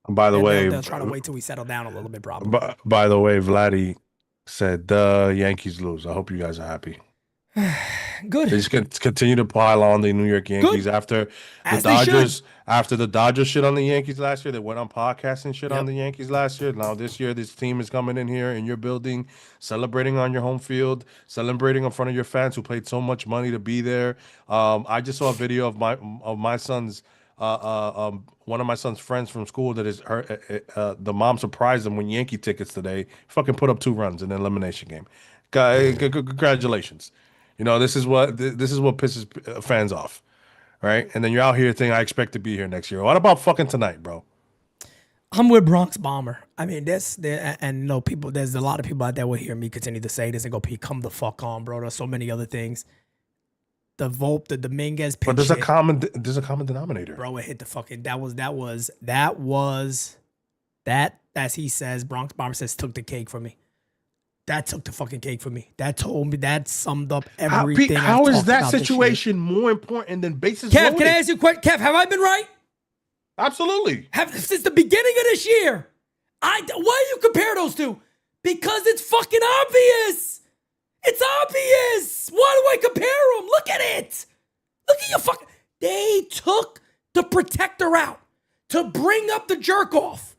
By the way, they'll try to wait till we settle down a little bit, probably. By the way, Vladdy said the Yankees lose. I hope you guys are happy. Good. They just continue to pile on the New York Yankees after the Dodgers. After the Dodgers shit on the Yankees last year, they went on podcasting shit on the Yankees last year. Now this year, this team is coming in here in your building, celebrating on your home field, celebrating in front of your fans who paid so much money to be there. I just saw a video of my son's one of my son's friends from school that is the mom surprised him when Yankee tickets today. Fucking put up 2 runs in an elimination game. Congratulations. This is what pisses fans off, right? And then you're out here thinking I expect to be here next year. What about fucking tonight, bro? I'm with Bronx Bomber. I mean, there's a lot of people out there will hear me continue to say this and go, Pete, come the fuck on, bro. There's so many other things. The Volpe, the Dominguez pitch. But there's a common denominator. Bro, it hit the fucking that was as he says, Bronx Bomber says, took the cake from me. That took the fucking cake for me. That summed up everything. How is that situation more important than bases Kev, loaded? can I ask you a question? Kev, have I been right? Absolutely. Since the beginning of this year. Why do you compare those two? Because it's fucking obvious. It's obvious. Why do I compare them? Look at it. Look at your fucking. They took the protector out to bring up the jerk off.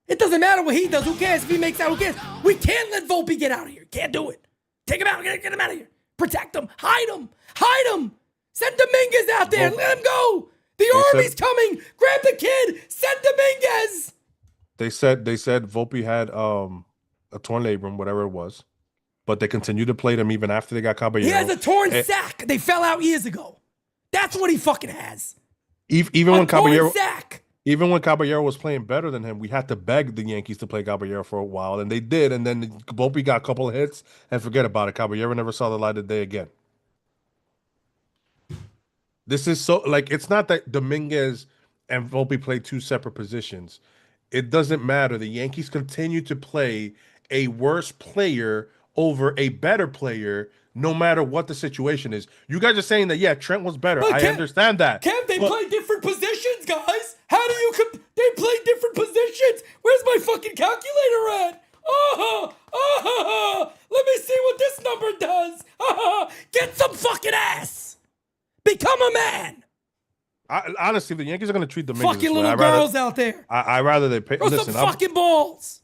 It doesn't matter what he does. Who cares if he makes out? Who cares? We can't let Volpe get out of here. Can't do it. Take him out. Get him out of here. Protect him. Hide him. Hide him. Send Dominguez out there. Let him go. The Army's coming. Grab the kid. Send Dominguez. They said Volpe had a torn labrum, whatever it was, but they continued to play them even after they got Caballero. He has a torn sack. They fell out years ago. That's what he fucking has. Even when Caballero sack. Even when Caballero was playing better than him, we had to beg the Yankees to play Caballero for a while, and they did. And then Volpe got a couple of hits, and forget about it. Caballero never saw the light of day again. This is so it's not that Dominguez and Volpe play 2 separate positions. It doesn't matter. The Yankees continue to play a worse player over a better player, no matter what the situation is. You guys are saying that Trent was better. I understand that. Kev, they play different positions, guys. How do you they play different positions? Where's my fucking calculator at? Let me see what this number does. Get some fucking ass. Become a man. Honestly, the Yankees are going to treat the fucking little girls out there. I rather they pay. Throw some fucking balls.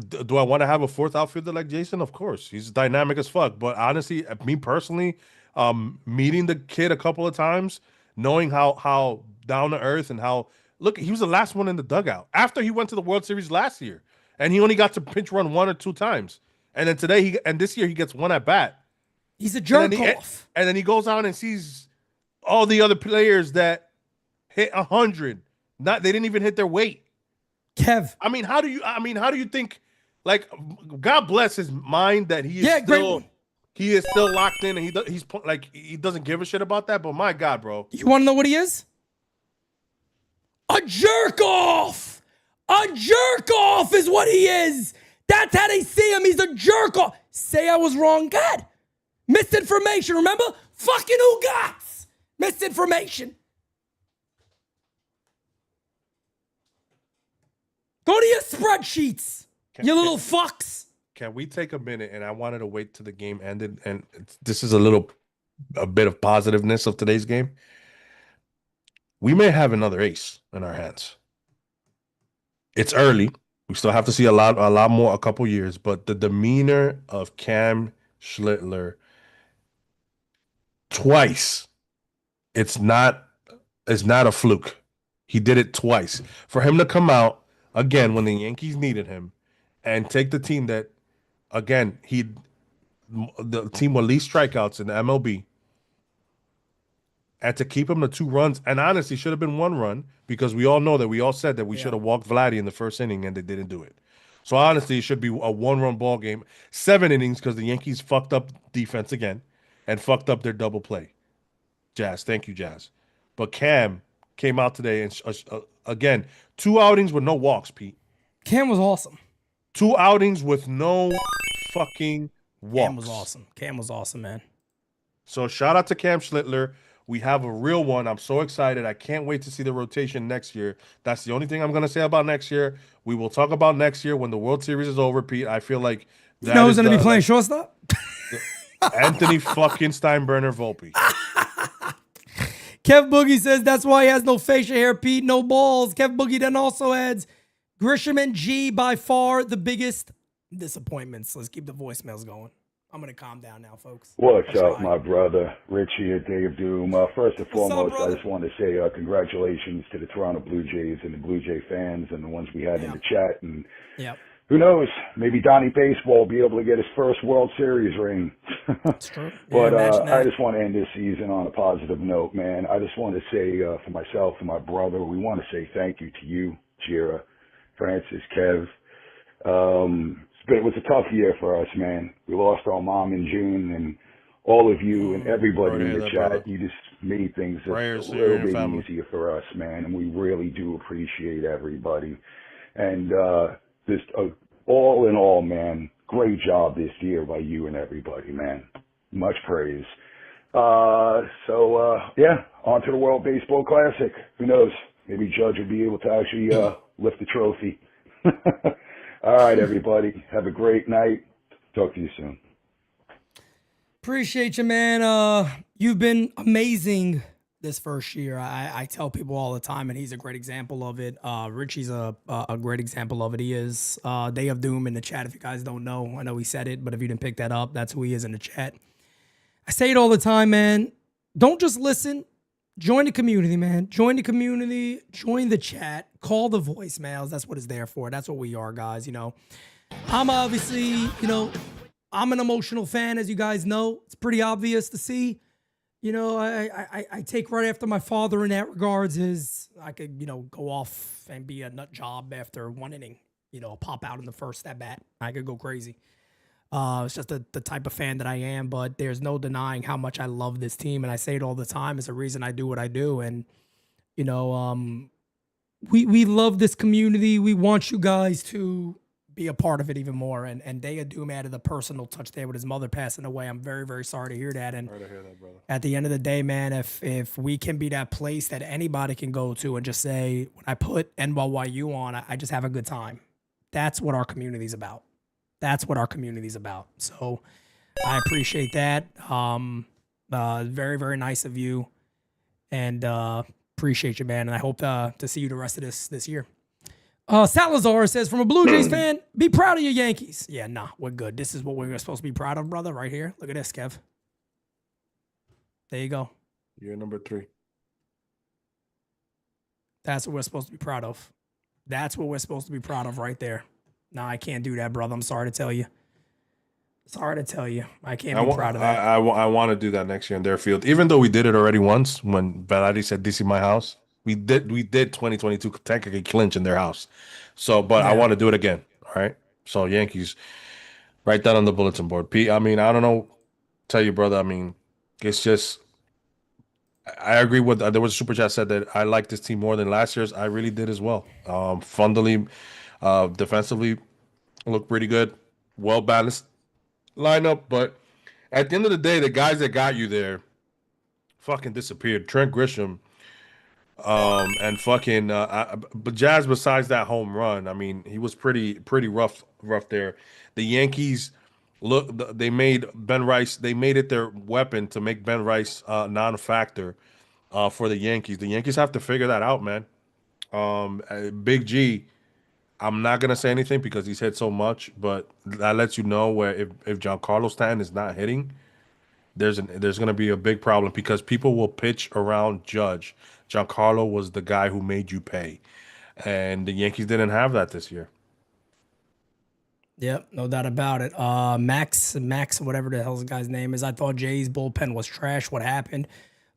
Do I want to have a 4th outfielder like Jason? Of course. He's dynamic as fuck. But honestly, me personally, meeting the kid a couple of times, knowing how down to earth and how he was the last one in the dugout after he went to the World Series last year, and he only got to pinch run 1 or 2 times. And then this year he gets 1 at bat. He's a jerk off. And then he goes out and sees all the other players that hit 100. They didn't even hit their weight. Kev, I mean, how do you think? God bless his mind that he is still locked in, and he doesn't give a shit about that. But my God, bro, you want to know what he is? A jerk off. A jerk off is what he is. That's how they see him. He's a jerk off. Say I was wrong. God, misinformation. Remember, fucking who gots misinformation. Go to your spreadsheets, you little fucks. Can we take a minute? And I wanted to wait till the game ended. And this is a bit of positiveness of today's game. We may have another ace in our hands. It's early. We still have to see a lot more, a couple years. But the demeanor of Cam Schlittler twice, it's not a fluke. He did it twice. For him to come out again when the Yankees needed him and take the team that, again, the team with least strikeouts in the MLB, and to keep him to 2 runs, and honestly, should have been 1 run because we all know that we all said that we should have walked Vladdy in the first inning, and they didn't do it. So honestly, it should be a 1-run ball game, 7 innings because the Yankees fucked up defense again, and fucked up their double play. Jazz, thank you, Jazz. But Cam came out today and again 2 outings with no walks. Pete, Cam was awesome. 2 outings with no fucking walks. Cam was awesome. Cam was awesome, man. So shout out to Cam Schlittler. We have a real one. I'm so excited. I can't wait to see the rotation next year. That's the only thing I'm going to say about next year. We will talk about next year when the World Series is over, Pete. I feel like that who's going to be playing shortstop? Anthony fucking Steinbrenner Volpe. Kev Boogie says that's why he has no facial hair, Pete, no balls. Kev Boogie then also adds Grisham and G by far the biggest disappointments. Let's keep the voicemails going. I'm going to calm down now, folks. What's up, my brother? Richie at Day of Doom. First and foremost, I just want to say congratulations to the Toronto Blue Jays and the Blue Jay fans and the ones we had in the chat. And who knows, maybe Donnie Baseball will be able to get his first World Series ring. That's true. But I just want to end this season on a positive note, man. I just want to say for myself and my brother, we want to say thank you to you, Jira, Francis, Kev. It was a tough year for us, man. We lost our mom in June, and all of you and everybody in the chat, you just made things a little bit easier for us, man. And we really do appreciate everybody. And just all in all, man, great job this year by you and everybody, man. Much praise. Yeah, on to the World Baseball Classic. Who knows? Maybe Judge will be able to actually lift the trophy. All right, everybody. Have a great night. Talk to you soon. Appreciate you, man. You've been amazing this first year. I tell people all the time, and he's a great example of it. Richie's a great example of it. He is Day of Doom in the chat. If you guys don't know, I know he said it, but if you didn't pick that up, that's who he is in the chat. I say it all the time, man. Don't just listen. Join the community, man. Join the community. Join the chat. Call the voicemails. That's what it's there for. That's what we are, guys. You know, I'm obviously, I'm an emotional fan, as you guys know. It's pretty obvious to see. I take right after my father in that regards. I could, go off and be a nut job after 1 inning. Pop out in the first at bat. I could go crazy. It's just the type of fan that I am, but there's no denying how much I love this team. And I say it all the time. It's the reason I do what I do. And, we love this community. We want you guys to be a part of it even more. And Day of Doom added a personal touch there with his mother passing away. I'm very, very sorry to hear that. And Sorry to hear that, brother. At the end of the day, man, if we can be that place that anybody can go to and just say, when I put NYU on, I just have a good time. That's what our community's about. That's what our community's about. So I appreciate that. Very, very nice of you. And appreciate you, man. And I hope to see you the rest of this year. Salazar says, from a Blue Jays fan, be proud of your Yankees. Yeah, nah, we're good. This is what we're supposed to be proud of, brother, right here. Look at this, Kev. There you go. You're number 3. That's what we're supposed to be proud of. That's what we're supposed to be proud of right there. No, I can't do that, brother. I'm sorry to tell you. Sorry to tell you. I can't be proud of that. I want to do that next year in their field. Even though we did it already once when Vladdy said, "This is my house." We did 2022 technically clinch in their house. So, but I want to do it again. All right. So Yankees, write that on the bulletin board. Pete, I mean, I don't know. Tell you, brother. I mean, it's just. I agree with. There was a super chat said that I like this team more than last year's. I really did as well. Fundally. Defensively, look pretty good, well balanced lineup. But at the end of the day, the guys that got you there fucking disappeared. Trent Grisham, and fucking. But Jazz, besides that home run, I mean, he was pretty rough there. The Yankees, look, they made Ben Rice. They made it their weapon to make Ben Rice non-factor for the Yankees. The Yankees have to figure that out, man. Big G. I'm not gonna say anything because he's hit so much, but that lets you know where if Giancarlo Stanton is not hitting, there's gonna be a big problem because people will pitch around Judge. Giancarlo was the guy who made you pay, and the Yankees didn't have that this year. Yep, no doubt about it. Max, whatever the hell the guy's name is. I thought Jay's bullpen was trash. What happened?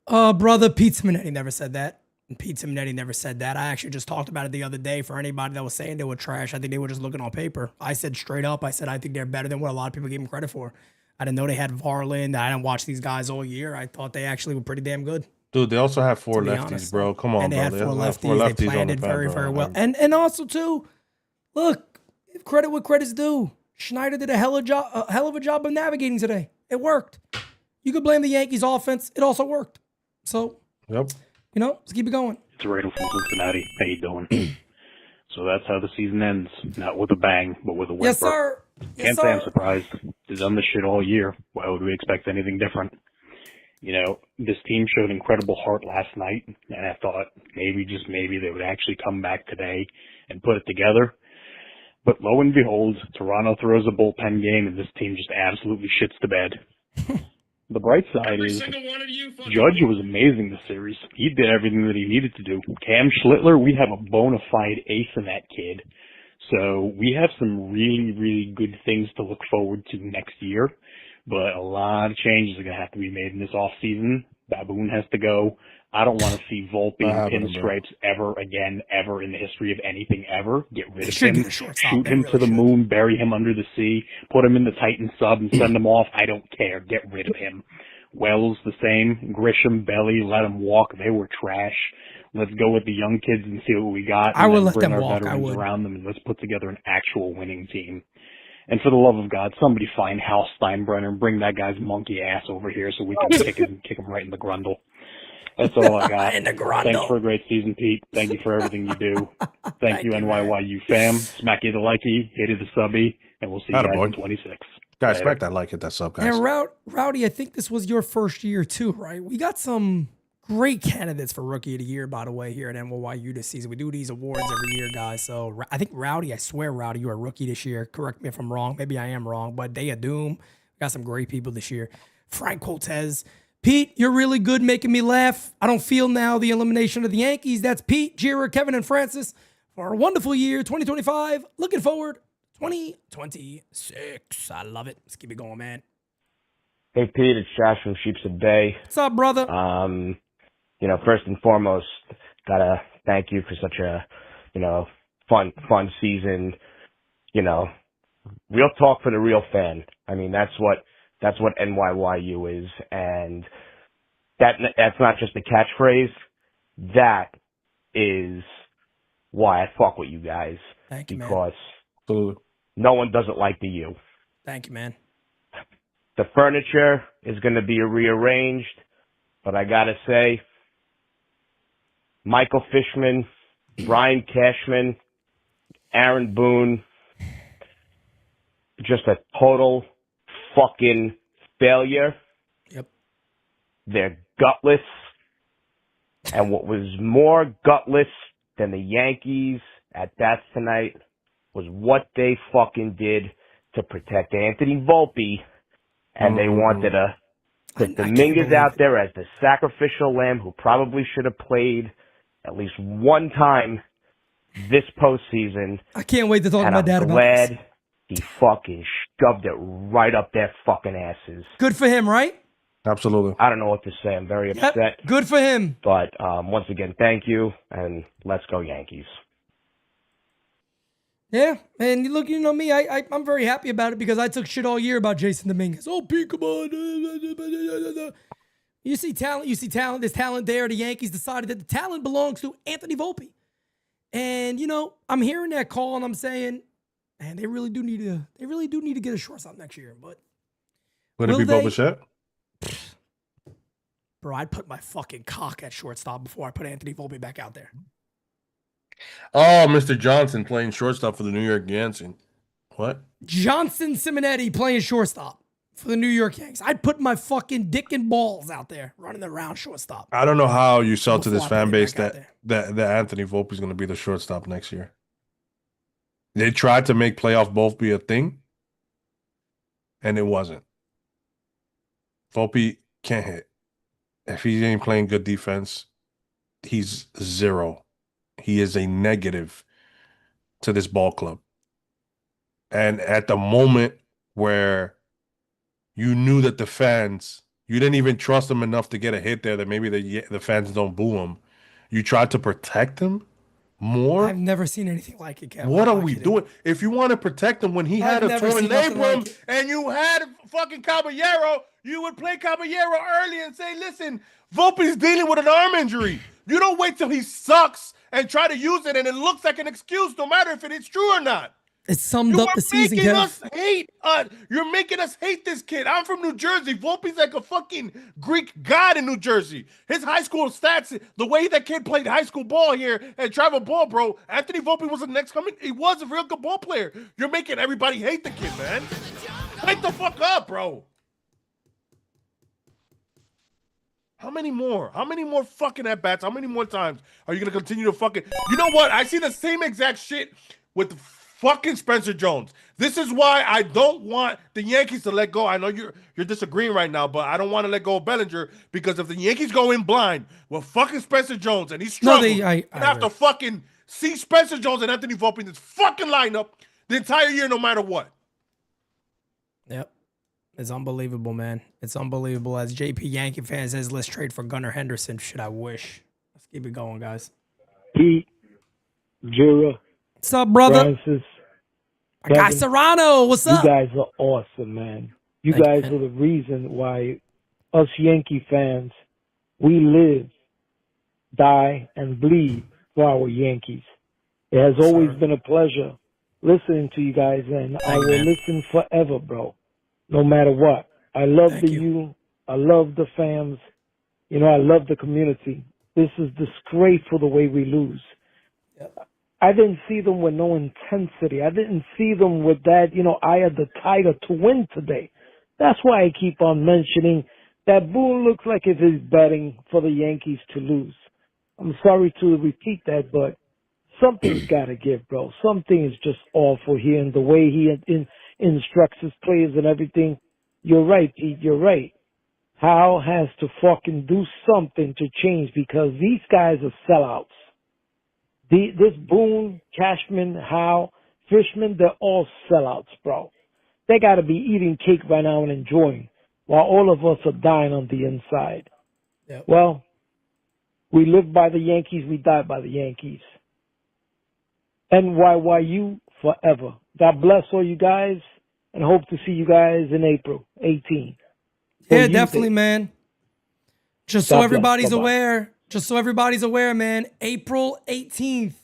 Brother, Pete Simonetti never said that. Pete Simonetti never said that. I actually just talked about it the other day. For anybody that was saying they were trash, I think they were just looking on paper. I said straight up, I think they're better than what a lot of people gave them credit for. I didn't know they had Varland. I didn't watch these guys all year. I thought they actually were pretty damn good. Dude, they also have four To be lefties, honest, bro. Come on, and they bro. had four have lefties. They on planned the it pad, very, bro. very well. And also too, look, give credit what credit's due. Schneider did a hell of a job of navigating today. It worked. You could blame the Yankees offense. It also worked. So, yep. Let's keep it going. It's Radel from Cincinnati. How you doing? So that's how the season ends. Not with a bang, but with a whimper. Yes, sir. Can't say I'm surprised. They've done this shit all year. Why would we expect anything different? This team showed incredible heart last night, and I thought maybe, just maybe, they would actually come back today and put it together. But lo and behold, Toronto throws a bullpen game, and this team just absolutely shits the bed. The bright side is Judge was amazing this series. He did everything that he needed to do. Cam Schlittler, we have a bona fide ace in that kid. So we have some really, really good things to look forward to next year. But a lot of changes are going to have to be made in this offseason. Boone has to go. I don't want to see Volpe and pinstripes ever again, ever in the history of anything ever. Get rid of him. Shoot him to the moon, bury him under the sea, put him in the Titan sub and send him off. I don't care. Get rid of him. Wells the same. Grisham, Belly, let them walk. They were trash. Let's go with the young kids and see what we got. I would let bring them our walk. veterans around them, and let's put together an actual winning team. And for the love of God, somebody find Hal Steinbrenner and bring that guy's monkey ass over here so we can kick him right in the grundle. That's all I got. In the grundle. Thanks for a great season, Pete. Thank you for everything you do. Thank you, NYYU fam. Smack you the likey, hit you the subby, and we'll see you guys in 26. Guys, smack that like, hit that sub, guys. And Rowdy, I think this was your first year too, right? We got some great candidates for Rookie of the Year, by the way, here at NYU this season. We do these awards every year, guys. So I think Rowdy, I swear, Rowdy, you are a rookie this year. Correct me if I'm wrong. Maybe I am wrong. But Day of Doom, we got some great people this year. Frank Cortez. Pete, you're really good making me laugh. I don't feel now the elimination of the Yankees. That's Pete, Jira, Kevin, and Francis for a wonderful year, 2025. Looking forward, 2026. I love it. Let's keep it going, man. Hey, Pete, it's Josh from Sheepshead Bay. What's up, brother? First and foremost, gotta thank you for such a, fun season. Real talk for the real fan. I mean, that's what NYYU is, and that's not just a catchphrase. That is why I fuck with you guys. Thank you, because no one doesn't like the U. Thank you, man. The furniture is going to be rearranged, but I gotta say, Michael Fishman, Brian Cashman, Aaron Boone, just a total fucking failure. Yep. They're gutless. And what was more gutless than the Yankees at bats tonight was what they fucking did to protect Anthony Volpe. And they wanted to put Dominguez out there as the sacrificial lamb who probably should have played at least one time this postseason. I can't wait to talk to my dad about this. this. He fucking shoved it right up their fucking asses. Good for him, right? Absolutely. I don't know what to say. I'm very upset. Good for him. But once again, thank you, and let's go Yankees. Yeah, and look, you know me, I'm very happy about it because I took shit all year about Jason Dominguez. Oh, Pete, come on. You see talent, there's talent there. The Yankees decided that the talent belongs to Anthony Volpe. And, I'm hearing that call and I'm saying, man, they really do need to get a shortstop next year. But would it be Bo Bichette? Bro, I'd put my fucking cock at shortstop before I put Anthony Volpe back out there. Oh, Mr. Johnson playing shortstop for the New York Yankees. What? Johnson Simonetti playing shortstop for the New York Yankees. I'd put my fucking dick and balls out there running around shortstop. I don't know how you sell to this fan base that Anthony Volpe is going to be the shortstop next year. They tried to make playoff both be a thing, and it wasn't. Volpe can't hit. If he ain't playing good defense, he's zero. He is a negative to this ball club. And at the moment where you knew that the fans, you didn't even trust them enough to get a hit there, that maybe the fans don't boo him. You tried to protect him more. I've never seen anything like it, Kev. What I'm are not we kidding. doing? If you want to protect him when he had I've a never torn seen nothing labrum like it. and you had fucking Caballero, you would play Caballero early and say, listen, Volpe's dealing with an arm injury. You don't wait till he sucks and try to use it and it looks like an excuse no matter if it is true or not. It summed up the season, Making Kev. us hate. You're making us hate this kid. I'm from New Jersey. Volpe's like a fucking Greek god in New Jersey. His high school stats, the way that kid played high school ball here and travel ball, bro. Anthony Volpe was the next coming. He was a real good ball player. You're making everybody hate the kid, man. Wake the fuck up, bro. How many more? How many more fucking at-bats? How many more times are you going to continue to fucking... You know what? I see the same exact shit with fucking Spencer Jones. This is why I don't want the Yankees to let go. I know you're disagreeing right now, but I don't want to let go of Bellinger because if the Yankees go in blind with fucking Spencer Jones and he's struggling, you have to fucking see Spencer Jones and Anthony Volpe in this fucking lineup the entire year no matter what. Yep. It's unbelievable, man. It's unbelievable. As JP Yankee fan says, let's trade for Gunnar Henderson. Shit, I wish. Let's keep it going, guys. Pete, Jura. What's up, brother? Francis. My guy Serrano, what's up? You guys are awesome, man. You guys are the reason why us Yankee fans, we live, die, and bleed for our Yankees. It has always been a pleasure listening to you guys, and I will listen forever, bro. No matter what. I love you. I love the fans. You know, I love the community. This is disgraceful the way we lose. I didn't see them with no intensity. I didn't see them with that, you know, eye of the tiger to win today. That's why I keep on mentioning that Boone looks like if he's betting for the Yankees to lose. I'm sorry to repeat that, but something's got to give, bro. Something is just awful here in the way he instructs his players and everything. You're right, Pete. You're right. Hal has to fucking do something to change because these guys are sellouts. This Boone, Cashman, Hal, Fishman, they're all sellouts, bro. They got to be eating cake right now and enjoying while all of us are dying on the inside. Yep. Well, we live by the Yankees, we die by the Yankees. NYYU forever. God bless all you guys and hope to see you guys in April 18. Yeah, definitely, man. Just so God bless. everybody's Bye-bye. aware. Just so everybody's aware, man. April 18th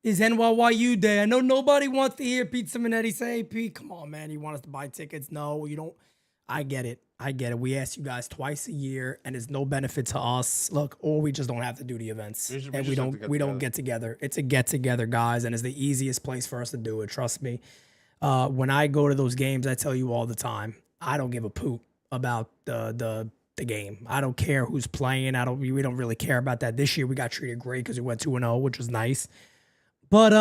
is NYYU Day. I know nobody wants to hear Pete Simonetti say, hey, Pete, come on, man. You want us to buy tickets? No, you don't. I get it. I get it. We ask you guys twice a year, and it's no benefit to us. Look, or we just don't have to do the events, and we don't get together. It's a get together, guys, and it's the easiest place for us to do it. Trust me. When I go to those games, I tell you all the time, I don't give a poop about the game. I don't care who's playing. We don't really care about that. This year we got treated great because we went 2-0, which was nice. But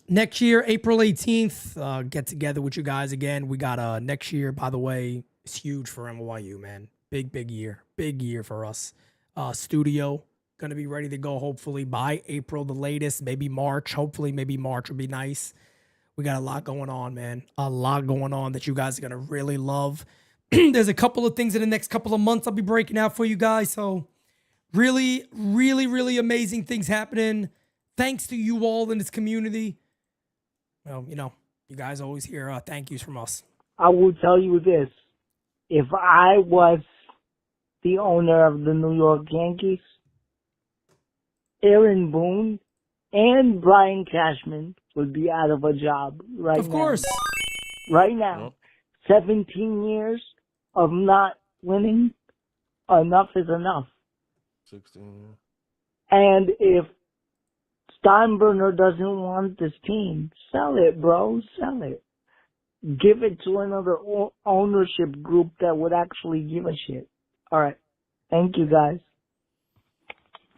next year, April 18th, get together with you guys again. We got next year, by the way, it's huge for NYU, man. Big year. Big year for us. Studio gonna be ready to go hopefully by April the latest, maybe March. Hopefully, maybe March would be nice. We got a lot going on, man. A lot going on that you guys are gonna really love. There's a couple of things in the next couple of months I'll be breaking out for you guys. So really, really, really amazing things happening. Thanks to you all in this community. Well, you know, you guys always hear thank yous from us. I will tell you this. If I was the owner of the New York Yankees, Aaron Boone and Brian Cashman would be out of a job right now. Of course. Right now. 17 years of not winning, enough is enough. 16. And if Steinbrenner doesn't want this team, sell it, bro. Sell it. Give it to another ownership group that would actually give a shit. All right. Thank you, guys.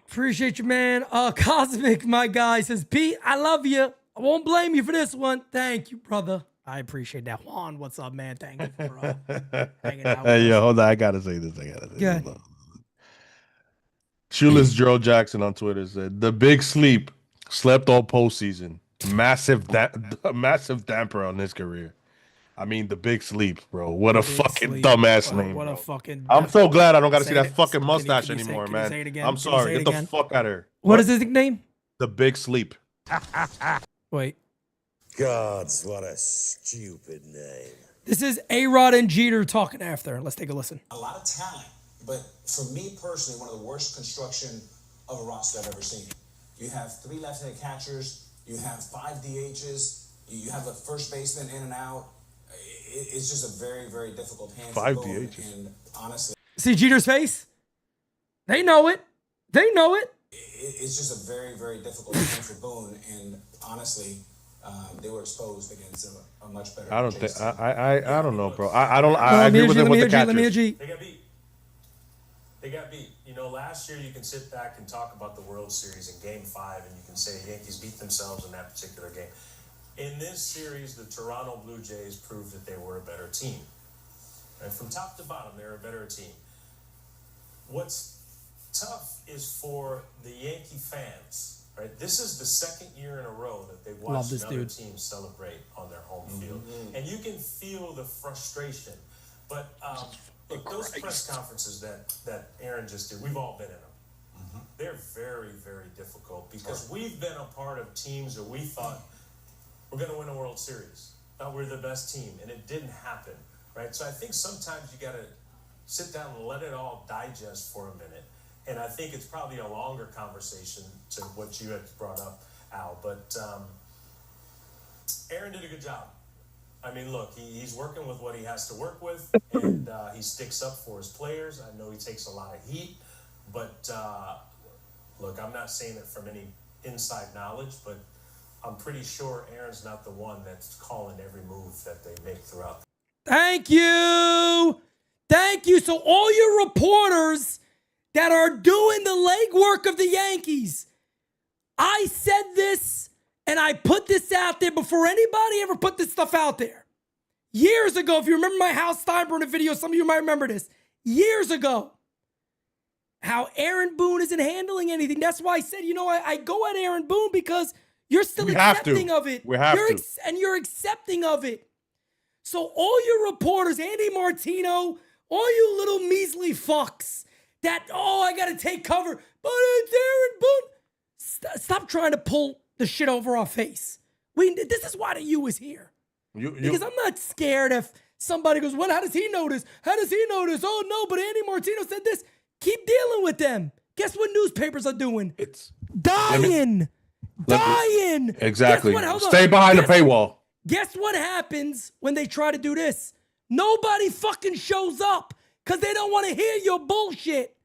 Appreciate you, man. Cosmic, my guy, says, Pete, I love you. I won't blame you for this one. Thank you, brother. I appreciate that. Juan, what's up, man? Thank you for hanging out with Hey, us. hold on. I got to say this. Yeah. Shoeless Joe Jackson on Twitter said, the big sleep slept all postseason. massive damper on his career. I mean, the big sleep, bro. What a fucking dumbass name, What bro. a fucking. I'm so glad I don't got to see Say that it. fucking Can mustache you say- anymore, can you man. say it again? I'm Can you sorry. say it Get the again? fuck out of here. What is his nickname? The big sleep. Wait. Gods, what a stupid name. This is A-Rod and Jeter talking after. Let's take a listen. A lot of talent, but for me personally, one of the worst construction of a roster I've ever seen. You have 3 left-handed catchers, you have 5 DHs, you have a first baseman in and out. It's just a very, very difficult hand. 5 for Boone, DHs. and honestly, See Jeter's face? They know it. They know it. it's just a very, very difficult hand for Boone, and honestly, they were exposed against a much better. I don't think Jason. I don't know, bro. I agree with him with the catchers. They got beat. They got beat. You know, last year you can sit back and talk about the World Series in Game 5, and you can say Yankees beat themselves in that particular game. In this series, the Toronto Blue Jays proved that they were a better team. And from top to bottom, they're a better team. What's tough is for the Yankee fans, right? This is the second year in a row that they've watched another team celebrate on their home field. And you can feel the frustration. But look, those press conferences that Aaron just did, we've all been in them. They're very, very difficult because we've been a part of teams that we thought we're going to win a World Series. Thought we're the best team, and it didn't happen, right? So I think sometimes you got to sit down and let it all digest for a minute. And I think it's probably a longer conversation to what you had brought up, Al. But Aaron did a good job. I mean, look, he's working with what he has to work with, and he sticks up for his players. I know he takes a lot of heat, but look, I'm not saying it from any inside knowledge, but I'm pretty sure Aaron's not the one that's calling every move that they make throughout. Thank you. Thank you. So all your reporters that are doing the legwork of the Yankees, I said this and I put this out there before anybody ever put this stuff out there. Years ago, if you remember my Hal Steinbrenner video, some of you might remember this. Years ago, how Aaron Boone isn't handling anything. That's why I said, I go at Aaron Boone because you're still accepting of it. And you're accepting of it. So all your reporters, Andy Martino, all you little measly fucks that, I got to take cover, but it's Aaron Boone. Stop trying to pull the shit over our face. This is why the U is here. Because I'm not scared if somebody goes, well, how does he know this? How does he know this? Oh, no, but Andy Martino said this. Keep dealing with them. Guess what newspapers are doing? It's dying. Dying. Exactly. Stay behind the paywall. Guess what happens when they try to do this? Nobody fucking shows up because they don't want to hear your bullshit.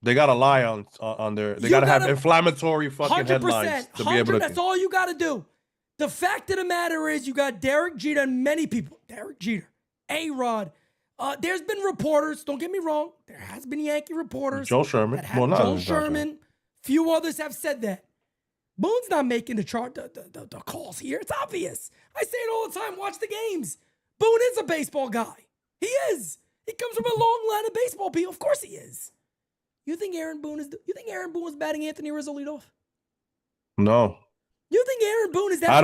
They got to lie on their. They got to have inflammatory fucking headlines to be able to. That's all you got to do. The fact of the matter is, you got Derek Jeter and many people. Derek Jeter, A-Rod. There's been reporters. Don't get me wrong. There has been Yankee reporters. Joe Sherman. Joe Sherman. Few others have said that. Boone's not making the calls here. It's obvious. I say it all the time. Watch the games. Boone is a baseball guy. He is. He comes from a long line of baseball people. Of course he is. You think Aaron Boone was batting Anthony Rizzo leadoff? No. You think Aaron Boone is that? I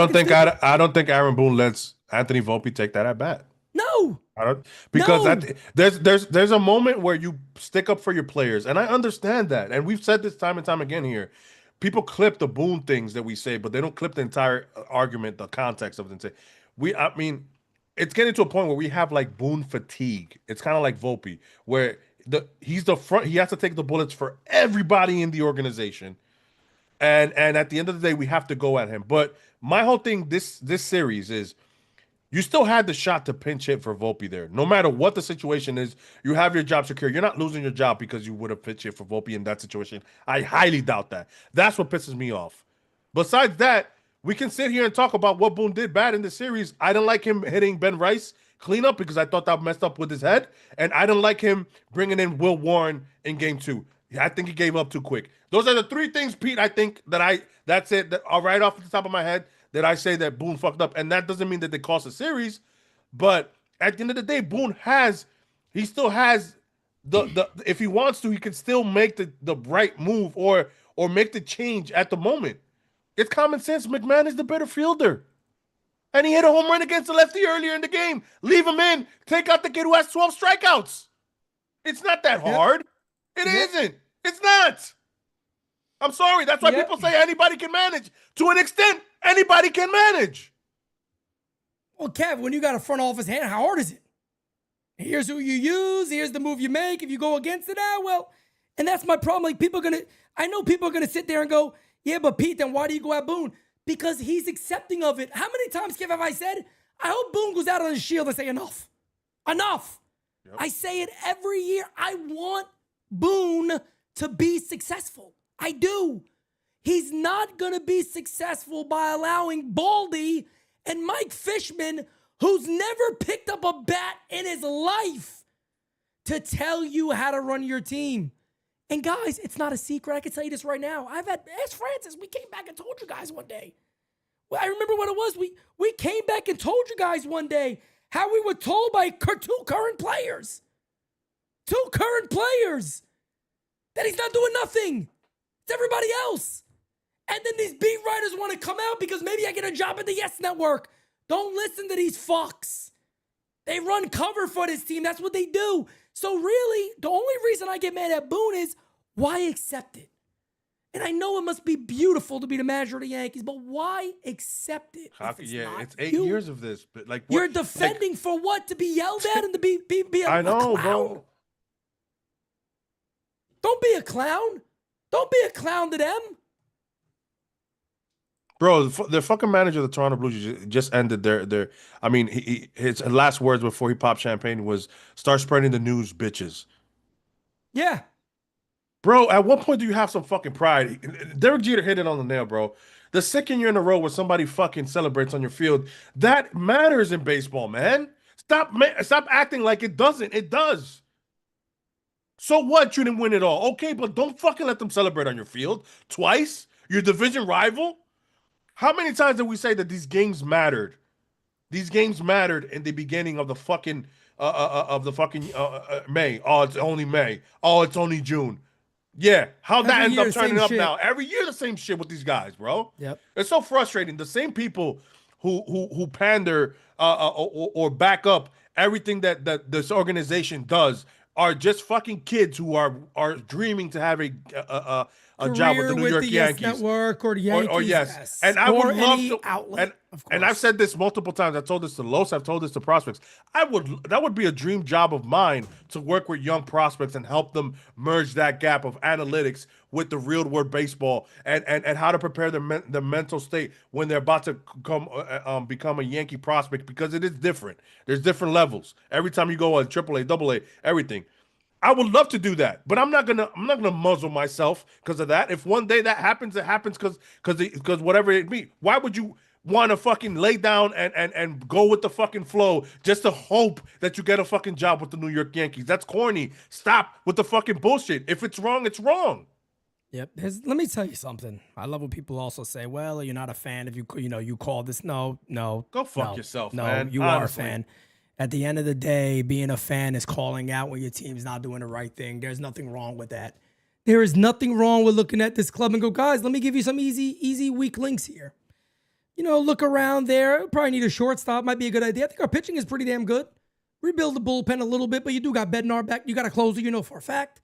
don't think Aaron Boone lets Anthony Volpe take that at bat. No. I don't, because there's a moment where you stick up for your players, and I understand that. And we've said this time and time again here. People clip the Boone things that we say, but they don't clip the entire argument, the context of it. I mean, it's getting to a point where we have like Boone fatigue. It's kind of like Volpe, where he's the front. He has to take the bullets for everybody in the organization, and at the end of the day, we have to go at him. But my whole thing this series is, you still had the shot to pinch hit for Volpe there. No matter what the situation is, you have your job secure. You're not losing your job because you would have pinch hit for Volpe in that situation. I highly doubt that. That's what pisses me off. Besides that, we can sit here and talk about what Boone did bad in the series. I didn't like him hitting Ben Rice cleanup because I thought that messed up with his head. And I didn't like him bringing in Will Warren in game 2. I think he gave up too quick. Those are the 3 things, Pete, I think that's it. Right off the top of my head, that I say that Boone fucked up. And that doesn't mean that they cost a series. But at the end of the day, Boone still has the if he wants to, he can still make the right move or make the change at the moment. It's common sense. McMahon is the better fielder. And he hit a home run against the lefty earlier in the game. Leave him in. Take out the kid who has 12 strikeouts. It's not that hard. It isn't. It's not. I'm sorry. That's why people say anybody can manage. To an extent, anybody can manage. Well, Kev, when you got a front office hand, how hard is it? Here's who you use. Here's the move you make. If you go against it, well, and that's my problem. Like I know people are gonna sit there and go, yeah, but Pete, then why do you go at Boone? Because he's accepting of it. How many times, Kev, have I said, I hope Boone goes out on his shield and say enough. Enough. Yep. I say it every year. I want Boone to be successful. I do. He's not gonna be successful by allowing Baldy and Mike Fishman, who's never picked up a bat in his life, to tell you how to run your team. And guys, it's not a secret. I can tell you this right now. Ask Francis. We came back and told you guys one day. Well, I remember what it was. We came back and told you guys one day how we were told by two current players that he's not doing nothing. It's everybody else. And then these beat writers want to come out because maybe I get a job at the Yes Network. Don't listen to these fucks. They run cover for this team. That's what they do. So really, the only reason I get mad at Boone is why accept it? And I know it must be beautiful to be the manager of the Yankees, but why accept it? It's 8 years of this. But like, you're defending for what? To be yelled at and to be I know, a clown? bro. Don't be a clown. Don't be a clown to them. Bro, the fucking manager of the Toronto Blue Jays just ended their I mean, his last words before he popped champagne was, start spreading the news, bitches. Yeah. Bro, at what point do you have some fucking pride? Derek Jeter hit it on the nail, bro. The second year in a row where somebody fucking celebrates on your field, that matters in baseball, man. Stop acting like it doesn't. It does. So what? You didn't win it all. Okay, but don't fucking let them celebrate on your field twice. Your division rival. How many times did we say that these games mattered? These games mattered in the beginning of the fucking May. Oh, it's only May. Oh, it's only June. Yeah, how that ends up turning up now. Every year the same shit with these guys, bro. Yep. It's so frustrating. The same people who pander or back up everything that this organization does are just fucking kids who are dreaming to have a job with the New York Yankees. Network or the Yankees. Or yes. And I would love to and I've said this multiple times. I've told this to Los, I've told this to prospects. That would be a dream job of mine, to work with young prospects and help them merge that gap of analytics with the real world baseball and how to prepare the mental state when they're about to become a Yankee prospect, because it is different. There's different levels. Every time you go on AAA, AA, everything. I would love to do that, but I'm not gonna muzzle myself because of that. If one day that happens, it happens because whatever it be. Why would you want to fucking lay down and go with the fucking flow just to hope that you get a fucking job with the New York Yankees? That's corny. Stop with the fucking bullshit. If it's wrong, it's wrong. Yep. Let me tell you something. I love when people also say, "Well, you're not a fan if you call this." No. Go fuck yourself, no, man. You are a fan. At the end of the day, being a fan is calling out when your team's not doing the right thing. There's nothing wrong with that. There is nothing wrong with looking at this club and go, guys, let me give you some easy weak links here. Look around there. Probably need a shortstop. Might be a good idea. I think our pitching is pretty damn good. Rebuild the bullpen a little bit, but you do got Bednar back. You got a closer, for a fact.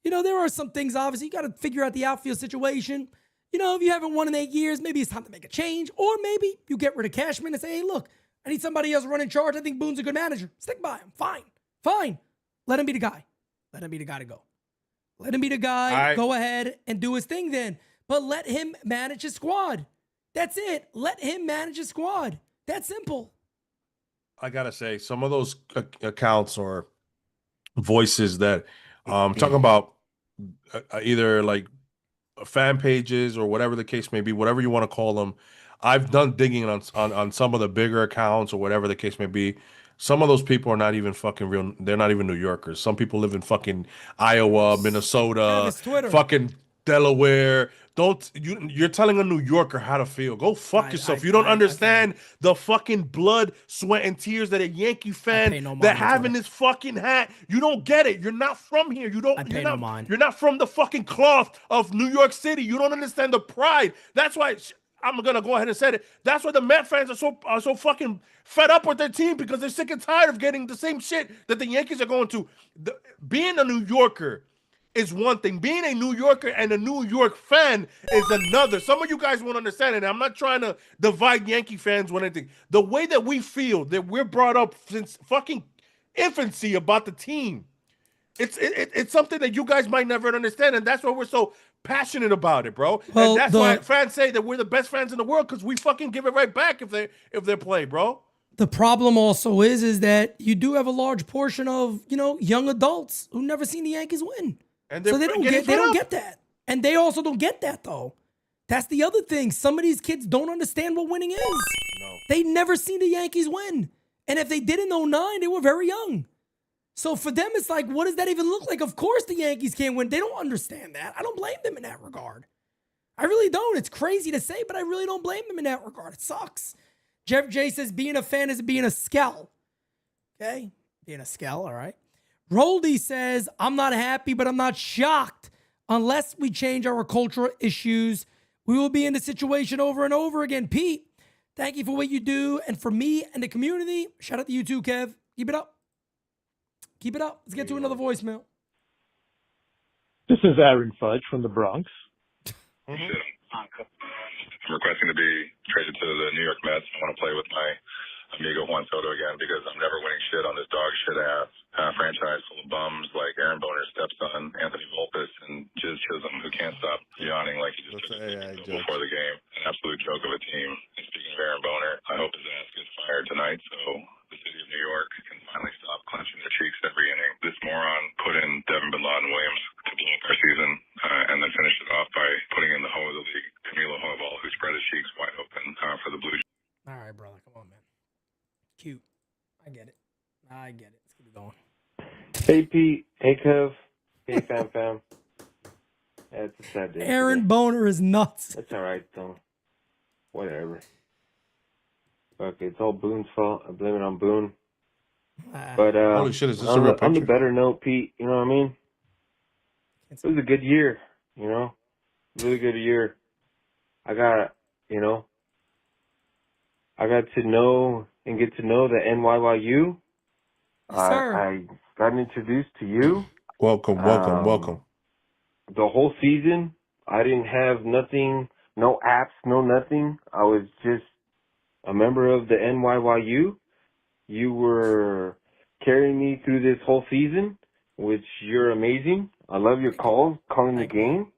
There are some things, obviously. You got to figure out the outfield situation. If you haven't won in 8 years, maybe it's time to make a change. Or maybe you get rid of Cashman and say, hey, look, I need somebody else running charge. I think Boone's a good manager. Stick by him. Fine. Let him be the guy. Let him be the guy to go. Let him be the guy. Go ahead and do his thing then. But let him manage his squad. That's it. Let him manage his squad. That's simple. I gotta say, some of those accounts or voices that talking about either like fan pages or whatever the case may be, whatever you want to call them. I've done digging on some of the bigger accounts or whatever the case may be. Some of those people are not even fucking real. They're not even New Yorkers. Some people live in fucking Iowa, Minnesota, fucking Delaware. You're telling a New Yorker how to feel. Go fuck yourself. You don't understand the fucking blood, sweat, and tears that a Yankee fan that having this fucking hat. You don't get it. You're not from here. You're not from the fucking cloth of New York City. You don't understand the pride. That's why I'm gonna go ahead and say it. That's why the Met fans are so fucking fed up with their team, because they're sick and tired of getting the same shit that the Yankees are going to. Being a New Yorker is one thing. Being a New Yorker and a New York fan is another. Some of you guys won't understand it. I'm not trying to divide Yankee fans with anything. The way that we feel, that we're brought up since fucking infancy about the team, it's something that you guys might never understand, and that's why we're so passionate about it, bro. Well, and that's why fans say that we're the best fans in the world, because we fucking give it right back if they play, bro. The problem also is that you do have a large portion of, young adults who never seen the Yankees win. And so they don't get that. And they also don't get that, though. That's the other thing. Some of these kids don't understand what winning is. No. They never seen the Yankees win. And if they did in 09, they were very young. So for them, it's like, what does that even look like? Of course the Yankees can't win. They don't understand that. I don't blame them in that regard. I really don't. It's crazy to say, but I really don't blame them in that regard. It sucks. Jeff J says being a fan is being a skell. Okay? Being a skell, all right. Roldy says, I'm not happy, but I'm not shocked. Unless we change our cultural issues, we will be in the situation over and over again. Pete, thank you for what you do. And for me and the community, shout out to you too, Kev. Keep it up. Keep it up. Let's get to another voicemail. This is Aaron Fudge from the Bronx. I'm requesting to be traded to the New York Mets. I want to play with my amigo Juan Soto again, because I'm never winning shit on this dog shit ass franchise full of bums like Aaron Boner's stepson, Anthony Volpes, and Jiz Chisholm, who can't stop yawning like he just before the game. An absolute joke of a team. And speaking of Aaron Boner, I hope his ass gets fired tonight, so the city of New York can finally stop clenching their cheeks every inning. This moron put in Devin Bin Laden Williams to blow up our season, and then finished it off by putting in the hoe of the league, Camilo Hoyball, who spread his cheeks wide open for the Blue Jays. All right, brother. Come on, man. Cute. I get it. Let's keep it going. Hey, Pete. Hey, Kev. Hey, fam. Yeah, it's a sad day. Aaron Boner is nuts. That's all right, though. Whatever. Okay, it's all Boone's fault. I blame it on Boone. But holy shit, is this a real picture? On the better note, Pete, you know what I mean? It was a good year, really good year. I got to know and get to know the NYYU. Yes, sir. I got introduced to you. Welcome. The whole season, I didn't have nothing, no apps, no nothing. I was just a member of the NYYU. You were carrying me through this whole season, which you're amazing. I love your calling the game.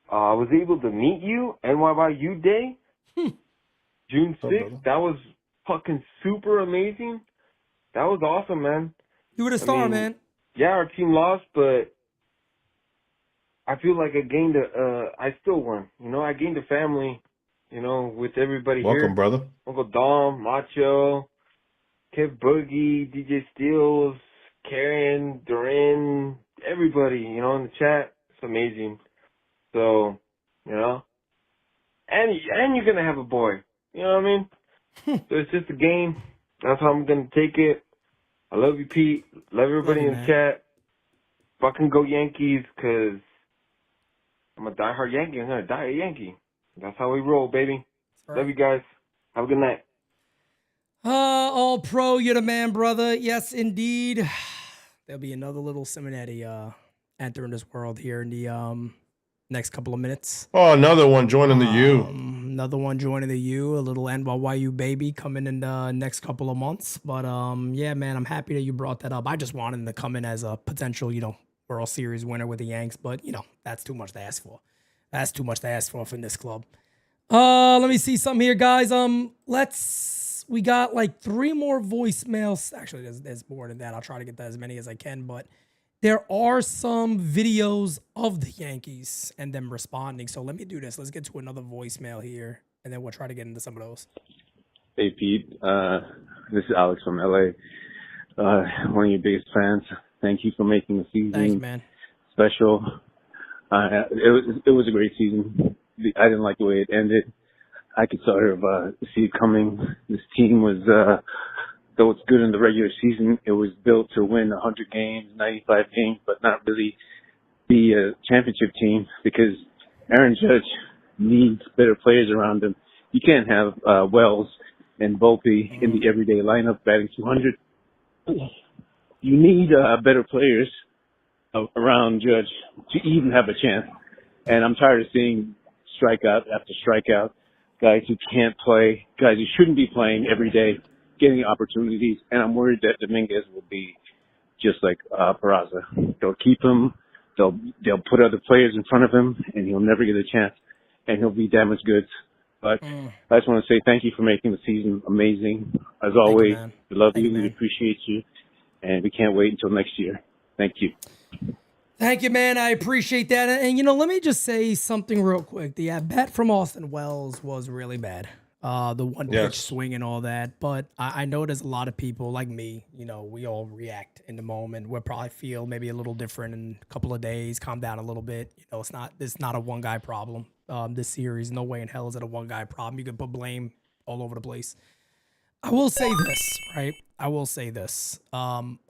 I was able to meet you NYYU Day, June 6th. That was fucking super amazing. That was awesome, man. You were the star, man. Yeah, our team lost, but I feel like I still won. I gained a family, with everybody here. Welcome, brother. Uncle Dom, Macho, Kev Boogie, DJ Steels, Karen, Duran, everybody, in the chat. It's amazing. So, and you're going to have a boy. You know what I mean? So it's just a game. That's how I'm going to take it. I love you, Pete. Love everybody in the chat. Fucking go Yankees, because I'm a diehard Yankee. I'm going to die a Yankee. That's how we roll, baby. Right. Love you guys. Have a good night. All pro, you're the man, brother. Yes, indeed. There'll be another little Simonetti entering this world here in the next couple of minutes. Oh, another one joining the U. Another one joining the U. A little NYYU baby coming in the next couple of months. But yeah, man, I'm happy that you brought that up. I just wanted him to come in as a potential, World Series winner with the Yanks. But, that's too much to ask for. That's too much to ask for from this club. Let me see some here, guys. We got like 3 more voicemails. Actually, there's more than that. I'll try to get that as many as I can, but there are some videos of the Yankees and them responding. So let me do this. Let's get to another voicemail here, and then we'll try to get into some of those. Hey, Pete. This is Alex from LA. One of your biggest fans. Thank you for making the season Thank you, man. special. It was a great season. I didn't like the way it ended. I could sort of see it coming. This team was, though it's good in the regular season, it was built to win 100 games, 95 games, but not really be a championship team, because Aaron Judge needs better players around him. You can't have Wells and Volpe in the everyday lineup batting 200. You need better players around Judge to even have a chance. And I'm tired of seeing strikeout after strikeout, guys who can't play, guys who shouldn't be playing every day, getting opportunities. And I'm worried that Dominguez will be just like Peraza. They'll keep him. They'll put other players in front of him, and he'll never get a chance, and he'll be damaged goods. But I just want to say thank you for making the season amazing. As always, we love you, we appreciate you, and we can't wait until next year. Thank you. Thank you, man. I appreciate that. And, let me just say something real quick. The at-bat from Austin Wells was really bad. The one pitch swing and all that. But I know there's a lot of people like me, we all react in the moment. We'll probably feel maybe a little different in a couple of days, calm down a little bit. It's not a one-guy problem. This series, no way in hell is it a one-guy problem. You can put blame all over the place. I will say this, right?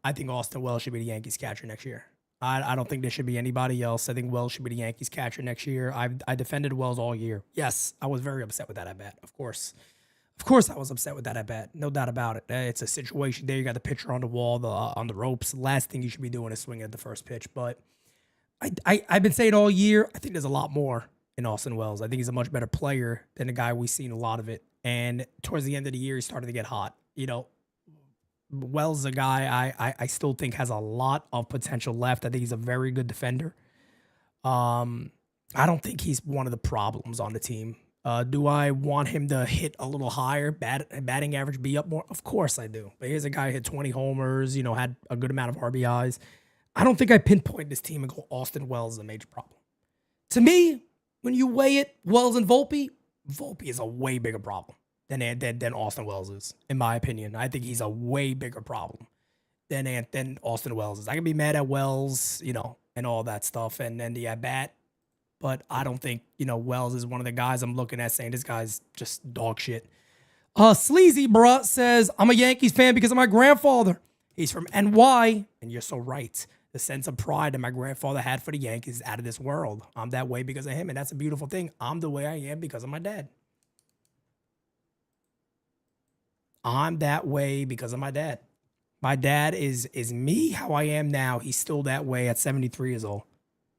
I think Austin Wells should be the Yankees catcher next year. I don't think there should be anybody else. I think Wells should be the Yankees catcher next year. I defended Wells all year. Yes, I was very upset with that at-bat, of course. Of course I was upset with that at-bat. No doubt about it. It's a situation there. You got the pitcher on the wall, on the ropes. The last thing you should be doing is swinging at the first pitch. But I've been saying all year, I think there's a lot more in Austin Wells. I think he's a much better player than the guy we've seen a lot of it. And towards the end of the year, he started to get hot. Wells is a guy I still think has a lot of potential left. I think he's a very good defender. I don't think he's one of the problems on the team. Do I want him to hit a little higher, batting average be up more? Of course I do. But here's a guy who hit 20 homers, had a good amount of RBIs. I don't think I pinpoint this team and go Austin Wells is a major problem. To me, when you weigh it, Wells and Volpe is a way bigger problem than Austin Wells is, in my opinion. I think he's a way bigger problem than Austin Wells is. I can be mad at Wells, and all that stuff, and then the at-bat, but I don't think, Wells is one of the guys I'm looking at saying this guy's just dog shit. Sleazy bruh says, I'm a Yankees fan because of my grandfather. He's from NY, and you're so right. The sense of pride that my grandfather had for the Yankees is out of this world. I'm that way because of him, and that's a beautiful thing. I'm the way I am because of my dad. I'm that way because of my dad. My dad is me how I am now. He's still that way at 73 years old.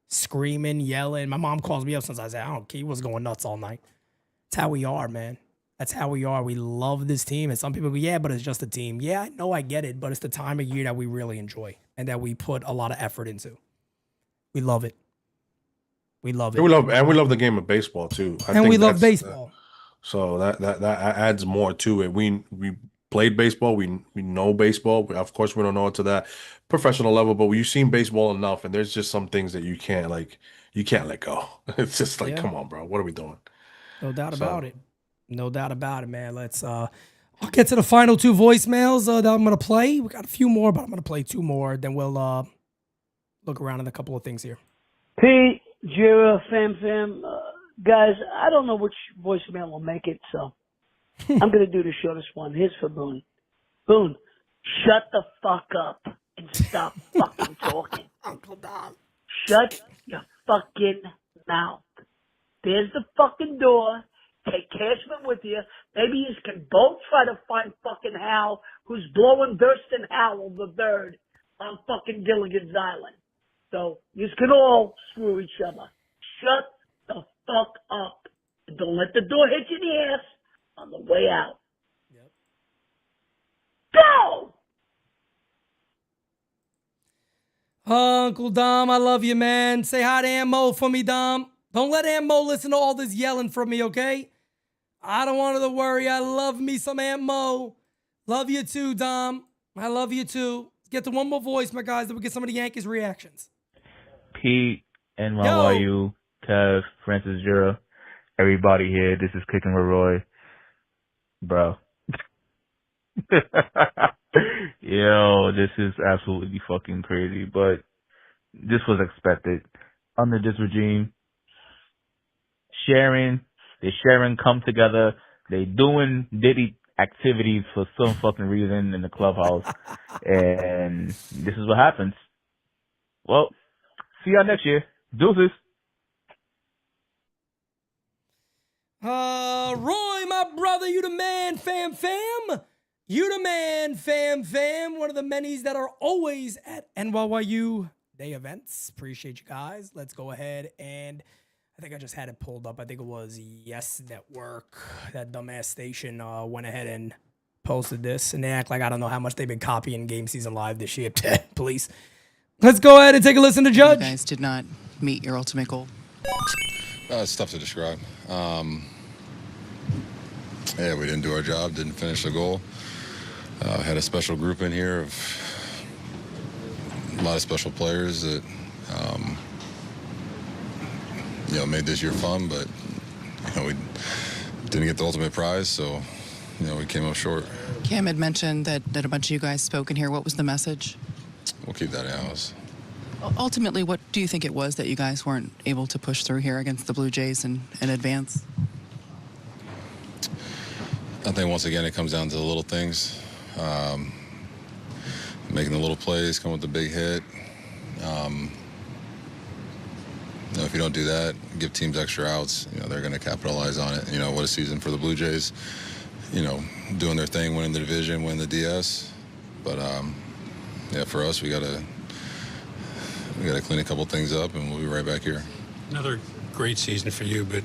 Screaming, yelling. My mom calls me up since I said, I don't care. He was going nuts all night. That's how we are, man. That's how we are. We love this team. And some people go, yeah, but it's just a team. Yeah, I know, I get it. But it's the time of year that we really enjoy and that we put a lot of effort into. We love it. We love it. And we love the game of baseball, too. And we love baseball. So that adds more to it. We played baseball. We know baseball. Of course, we don't know it to that professional level, but we've seen baseball enough, and there's just some things that you can't let go. It's just like, come on, bro. What are we doing? No doubt about it. No doubt about it, man. Let's I'll get to the final two voicemails that I'm gonna play. We got a few more, but I'm gonna play two more. Then we'll look around at a couple of things here. Pete, Jira, fam. Guys, I don't know which voicemail will make it, so I'm going to do the shortest one. Here's for Boone. Boone, shut the fuck up and stop fucking talking. Uncle Dom. Shut your fucking mouth. There's the fucking door. Take Cashman with you. Maybe you can both try to find fucking Hal, who's blowing Thurston Howell the third on fucking Gilligan's Island. So you can all screw each other. Shut the fuck up. And don't let the door hit you in the ass on the way out. Yep. Go! Uncle Dom, I love you, man. Say hi to Aunt Mo for me, Dom. Don't let Aunt Mo listen to all this yelling from me, okay? I don't want her to worry. I love me some Aunt Mo. Love you too, Dom. I love you too. Let's get to one more voice, my guys, then we get some of the Yankees reactions. Pete, NYU, Kev, Francis Jura, everybody here. This is Kicking with Roy. Bro. Yo, this is absolutely fucking crazy, but this was expected. Under this regime, they come together, they doing Diddy activities for some fucking reason in the clubhouse, and this is what happens. Well, see y'all next year. Deuces. Roy, my You the man, fam. You the man, fam. One of the manys that are always at NYU Day events. Appreciate you guys. Let's go ahead and I think I just had it pulled up. I think it was Yes Network. That dumbass station went ahead and posted this, and they act like I don't know how much they've been copying Game Season Live this year. Please. Let's go ahead and take a listen to Judge. You guys did not meet your ultimate goal. It's tough to describe. Yeah, we didn't do our job, didn't finish the goal. Had a special group in here of a lot of special players that, made this year fun, but, we didn't get the ultimate prize, so, we came up short. Cam had mentioned that a bunch of you guys spoke in here. What was the message? We'll keep that in-house. Ultimately, what do you think it was that you guys weren't able to push through here against the Blue Jays and advance? I think once again it comes down to the little things, making the little plays, come with the big hit. If you don't do that, give teams extra outs, they're going to capitalize on it. What a season for the Blue Jays, doing their thing, winning the division, winning the DS. But for us, we got to clean a couple things up, and we'll be right back here. Another great season for you, but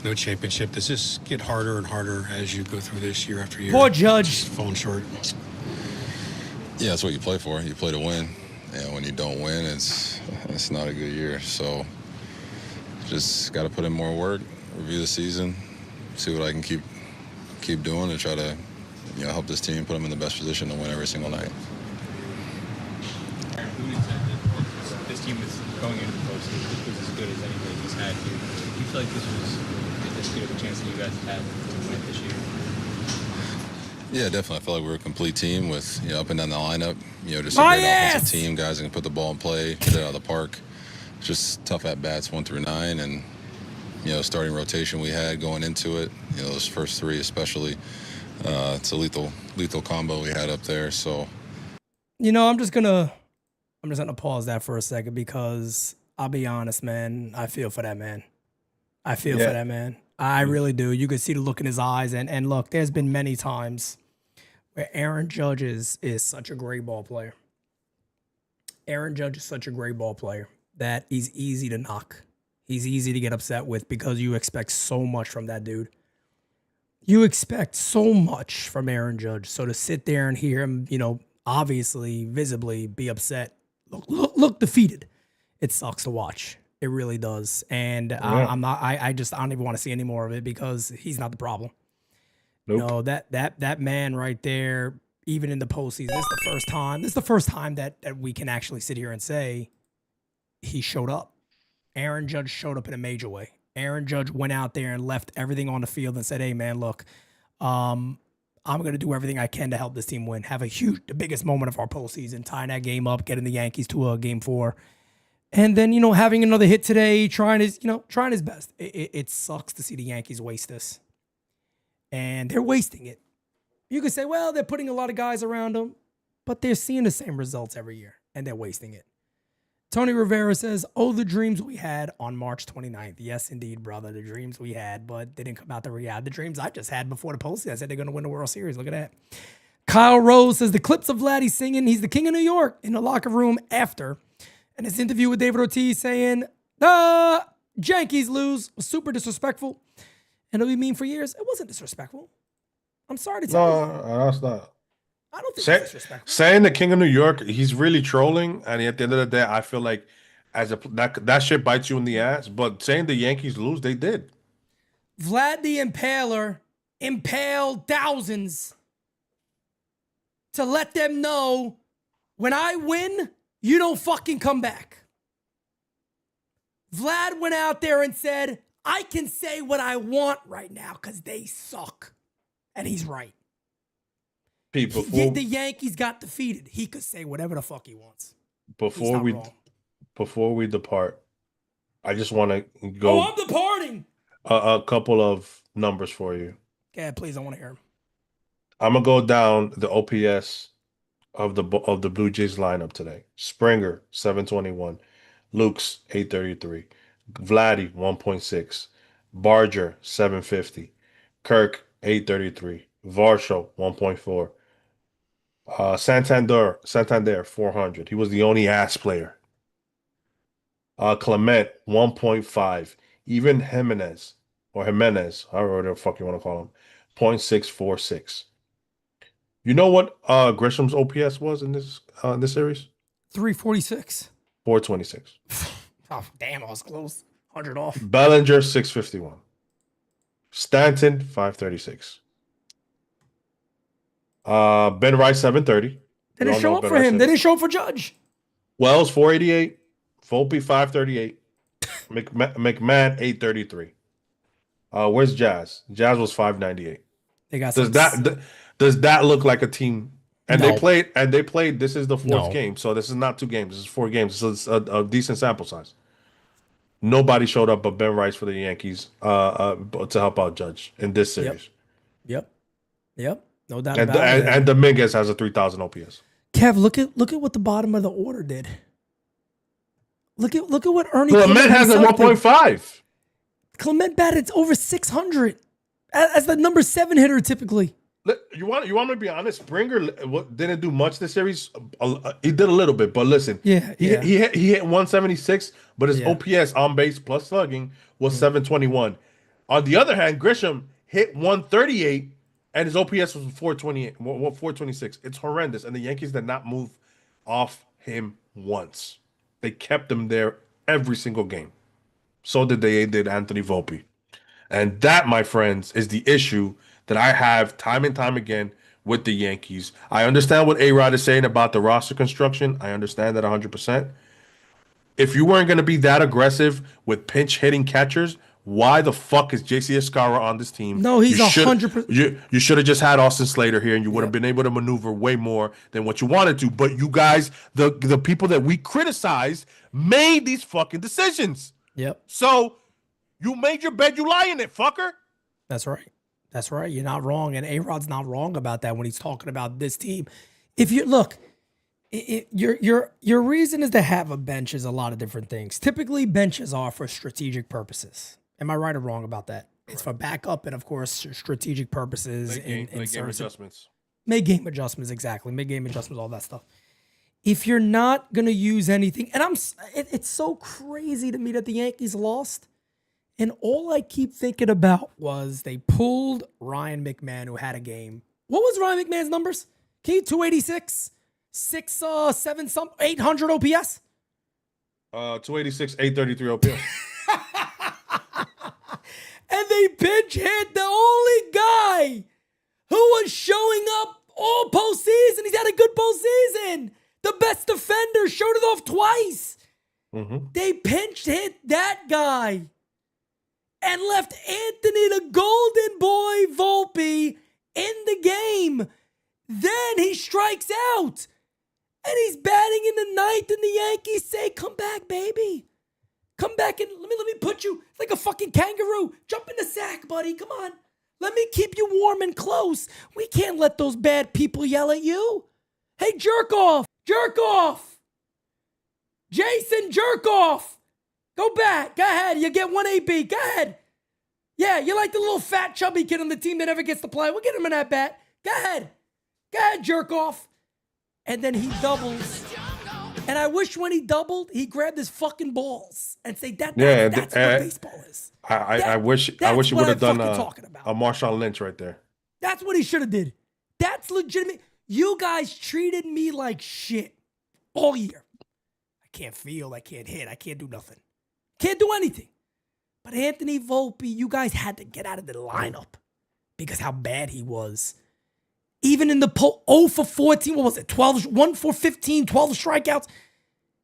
no championship. Does this get harder and harder as you go through this year after year? Poor Judge. Just falling short. Yeah, that's what you play for. You play to win. When you don't win, it's not a good year. So just got to put in more work, review the season, see what I can keep doing, and try to help this team put them in the best position to win every single night. Boone had said that this team was going into the postseason. This was as good as anybody he's had here. Do you feel like this was as good of a chance that you guys had to win this year? Yeah, definitely. I felt like we were a complete team with up and down the lineup. Just a great offensive team, guys that can put the ball in play, get it out of the park. Just tough at bats 1 through 9, and starting rotation we had going into it. Those first 3 especially. It's a lethal combo we had up there. So, I'm just gonna pause that for a second because I'll be honest, man. I feel for that man. I feel for that man. I really do. You could see the look in his eyes, and look, there's been many times where Aaron Judge is such a great ball player. Aaron Judge is such a great ball player that he's easy to knock. He's easy to get upset with because you expect so much from that dude. You expect so much from Aaron Judge. So to sit there and hear him, obviously, visibly be upset, look defeated, it sucks to watch. It really does. And I don't even want to see any more of it because he's not the problem. Nope. That man right there, even in the postseason, this is the first time that we can actually sit here and say he showed up. Aaron Judge showed up in a major way. Aaron Judge went out there and left everything on the field and said, hey, man, look, I'm going to do everything I can to help this team win. Have the biggest moment of our postseason, tying that game up, getting the Yankees to a game 4. And then, having another hit today, trying his best. It sucks to see the Yankees waste this. And they're wasting it. You could say, well, they're putting a lot of guys around them, but they're seeing the same results every year, and they're wasting it. Tony Rivera says, the dreams we had on March 29th. Yes, indeed, brother, the dreams we had, but they didn't come out to reality. The dreams I just had before the postseason. I said they're going to win the World Series. Look at that. Kyle Rose says, the clips of Vladdy singing, he's the king of New York in the locker room after. And his interview with David Ortiz saying, Yankees lose was super disrespectful. And it'll be mean for years. It wasn't disrespectful. I'm sorry to tell you. No, that's not. I don't think it's disrespectful. Saying the king of New York, he's really trolling. And at the end of the day, I feel like that shit bites you in the ass. But saying the Yankees lose, they did. Vlad the Impaler impaled thousands to let them know when I win, you don't fucking come back. Vlad went out there and said, I can say what I want right now because they suck. And he's right. The Yankees got defeated. He could say whatever the fuck he wants. Before we depart, I just want to go. I'm departing. A couple of numbers for you. Yeah, please, I want to hear him. I'm gonna go down the OPS of the Blue Jays lineup today. Springer 721, Luke's 833, Vladdy 1.6, Barger 750, Kirk 833. Varsho, 1.4. Santander, 400. He was the only ass player. Clement, 1.5. Even Jimenez, however the fuck you want to call him, 0.646. You know what Grisham's OPS was in this series? 346. 426. Oh, damn, I was close. 100 off. Bellinger, 651. Stanton, 536. Ben Rice, 730. They didn't show up for him. They didn't show up for Judge. Wells, 488. Volpe, 538. McMahon, 833. Where's Jazz? Jazz was 598. They got does that look like a team? And No. they played. This is the fourth No. game, so this is not 2 games. This is 4 games. So it's a decent sample size. Nobody showed up but Ben Rice for the Yankees to help out Judge in this series. Yep. No doubt about it. And Dominguez has a 3,000 OPS. Kev, look at what the bottom of the order did. Look at what Ernie Clement has a 1.5. Clement batted over 600 as the number 7 hitter typically. You want me to be honest? Springer didn't do much this series. He did a little bit, but listen, he hit 176, but his OPS on base plus slugging was 721. On the other hand, Grisham hit 138, and his OPS was 426. It's horrendous, and the Yankees did not move off him once. They kept him there every single game. So did Anthony Volpe, and that, my friends, is the issue that I have time and time again with the Yankees. I understand what A-Rod is saying about the roster construction. I understand that 100%. If you weren't going to be that aggressive with pinch hitting catchers, why the fuck is JC Escara on this team? No, he's 100%. You should have just had Austin Slater here, and you would have been able to maneuver way more than what you wanted to. But you guys, the people that we criticized, made these fucking decisions. Yep. So you made your bed, you lie in it, fucker. That's right. That's right. You're not wrong. And A-Rod's not wrong about that when he's talking about this team. If you look, your reason is to have a bench is a lot of different things. Typically, benches are for strategic purposes. Am I right or wrong about that? It's for backup and, of course, strategic purposes. Make game adjustments. Make game adjustments, exactly. Make game adjustments, all that stuff. If you're not going to use anything, and it's so crazy to me that the Yankees lost. And all I keep thinking about was they pulled Ryan McMahon, who had a game. What was Ryan McMahon's numbers? 286, 800 OPS? 286, 833 OPS. And they pinch hit the only guy who was showing up all postseason. He's had a good postseason. The best defender showed it off twice. Mm-hmm. They pinch hit that guy and left Anthony the Golden Boy Volpe in the game. Then he strikes out. And he's batting in the ninth, and the Yankees say, come back, baby. Come back and let me put you like a fucking kangaroo. Jump in the sack, buddy. Come on. Let me keep you warm and close. We can't let those bad people yell at you. Hey, jerk off. Jerk off. Jason, jerk off. Go back. Go ahead. You get 1 AB. Go ahead. Yeah, you're like the little fat chubby kid on the team that never gets to play. We'll get him in that bat. Go ahead. Go ahead, jerk off. And then he doubles. And I wish when he doubled, he grabbed his fucking balls and say, that's what baseball is. I wish he would have done a Marshawn Lynch right there. That's what he should have did. That's legitimate. You guys treated me like shit all year. I can't feel. I can't hit. I can't do nothing. Can't do anything. But Anthony Volpe, you guys had to get out of the lineup because how bad he was. Even in the 0 for 14, what was it? 1 for 15, 12 strikeouts.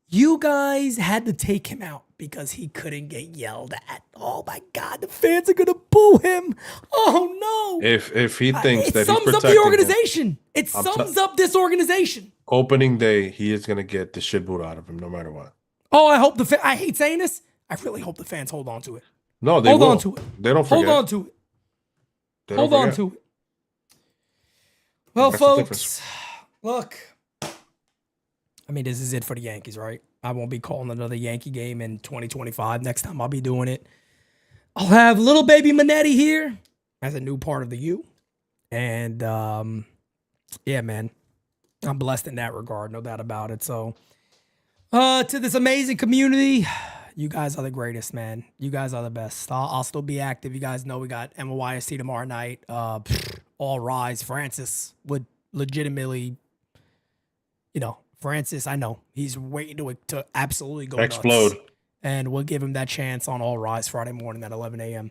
You guys had to take him out because he couldn't get yelled at. Oh my God, the fans are gonna boo him. Oh no. If he thinks that it sums up the organization. It sums up this organization. Opening day, he is gonna get the shit boot out of him no matter what. Oh, I hope I hate saying this. I really hope the fans hold on to it. No, they hold will. on to it. They don't forget. Hold on to it. Hold on to it. Well, folks, look. I mean, this is it for the Yankees, right? I won't be calling another Yankee game in 2025. Next time I'll be doing it. I'll have little baby Manetti here. as a new part of the U. And yeah, man, I'm blessed in that regard, no doubt about it. So to this amazing community, you guys are the greatest, man. You guys are the best. I'll still be active. You guys know we got MYSC tomorrow night. All rise. Francis would legitimately, Francis, I know he's waiting to absolutely go explode. Nuts. And we'll give him that chance on All Rise Friday morning at 11 a.m.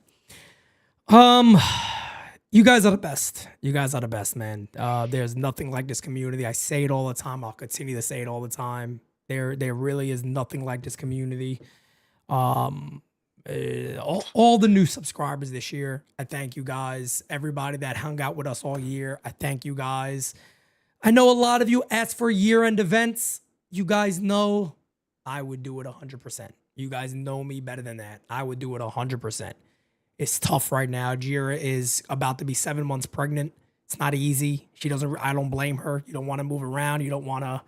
You guys are the best. You guys are the best, man. There's nothing like this community. I say it all the time. I'll continue to say it all the time. There really is nothing like this community. All the new subscribers this year, I thank you guys. Everybody that hung out with us all year, I thank you guys. I know a lot of you asked for year-end events. You guys know I would do it 100%. You guys know me better than that. I would do it 100%. It's tough right now. Jira is about to be 7 months pregnant. It's not easy. I don't blame her. You don't want to move around. You don't want to,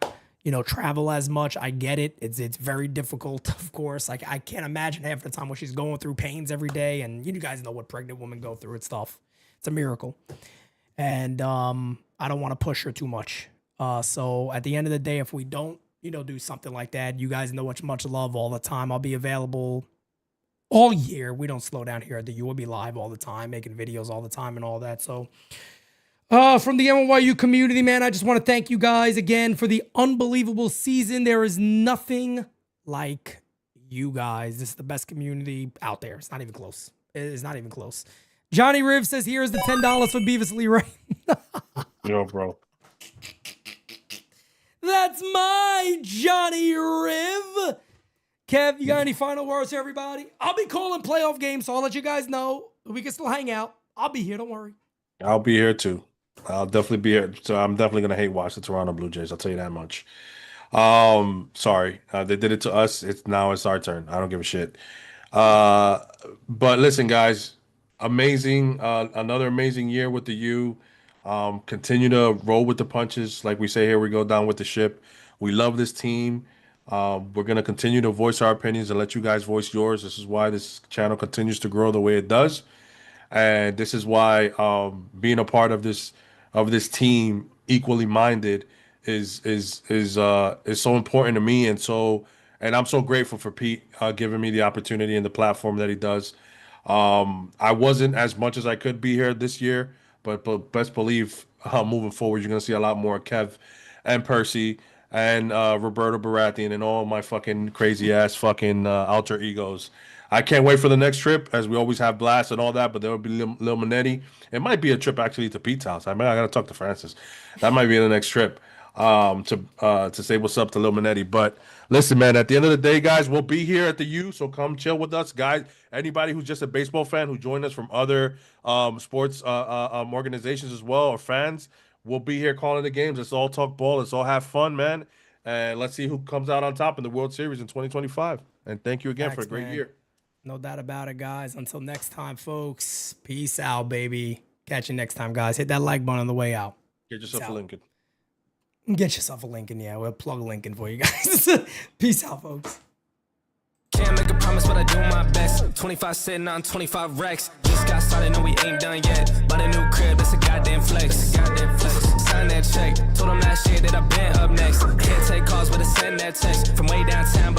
travel as much. I get it. It's very difficult, of course. Like, I can't imagine half the time what she's going through, pains every day. And you guys know what pregnant women go through. It's tough. It's a miracle. And I don't want to push her too much. So at the end of the day, if we don't, do something like that, you guys know much love all the time. I'll be available all year. We don't slow down here at the U. We'll be live all the time, making videos all the time and all that. So from the NYU community, man, I just want to thank you guys again for the unbelievable season. There is nothing like you guys. This is the best community out there. It's not even close. It's not even close. Johnny Riv says, here's the $10 for Beavis Leroy. Yo, bro. That's my Johnny Riv. Kev, you got any final words here, everybody? I'll be calling playoff games, so I'll let you guys know. We can still hang out. I'll be here. Don't worry. I'll be here too. I'll definitely be here. So I'm definitely gonna hate watch the Toronto Blue Jays. I'll tell you that much. Sorry, they did it to us. Now it's our turn. I don't give a shit. But listen, guys, amazing. Another amazing year with the U. Continue to roll with the punches, like we say here. We go down with the ship. We love this team. We're gonna continue to voice our opinions and let you guys voice yours. This is why this channel continues to grow the way it does, and this is why being a part of this team, equally minded, is so important to me, and I'm so grateful for Pete giving me the opportunity and the platform that he does. I wasn't as much as I could be here this year, but best believe moving forward, you're gonna see a lot more Kev and Percy and Roberto Baratheon and all my fucking crazy ass fucking alter egos. I can't wait for the next trip, as we always have blasts and all that, but there will be Lil Minetti. It might be a trip actually to Pete's house. I gotta talk to Francis. That might be the next trip to say what's up to Lil Minetti. But listen, man, at the end of the day, guys, we'll be here at the U, so come chill with us, guys. Anybody who's just a baseball fan who joined us from other sports organizations as well, or fans, we'll be here calling the games. Let's all talk ball. Let's all have fun, man. And let's see who comes out on top in the World Series in 2025. And thank you again for a great year. No doubt about it, guys. Until next time, folks. Peace out, baby. Catch you next time, guys. Hit that like button on the way out. Get yourself a Lincoln. Get yourself a Lincoln. Yeah, we'll plug a Lincoln for you guys. Peace out, folks. Can't make a promise, but I do my best. 25 sitting on 25 racks. Just got started, no, we ain't done yet. Bought a new crib, that's a goddamn flex. Sign that check. Told him last year that I've been up next. Can't take calls, but I send that text from way downtown.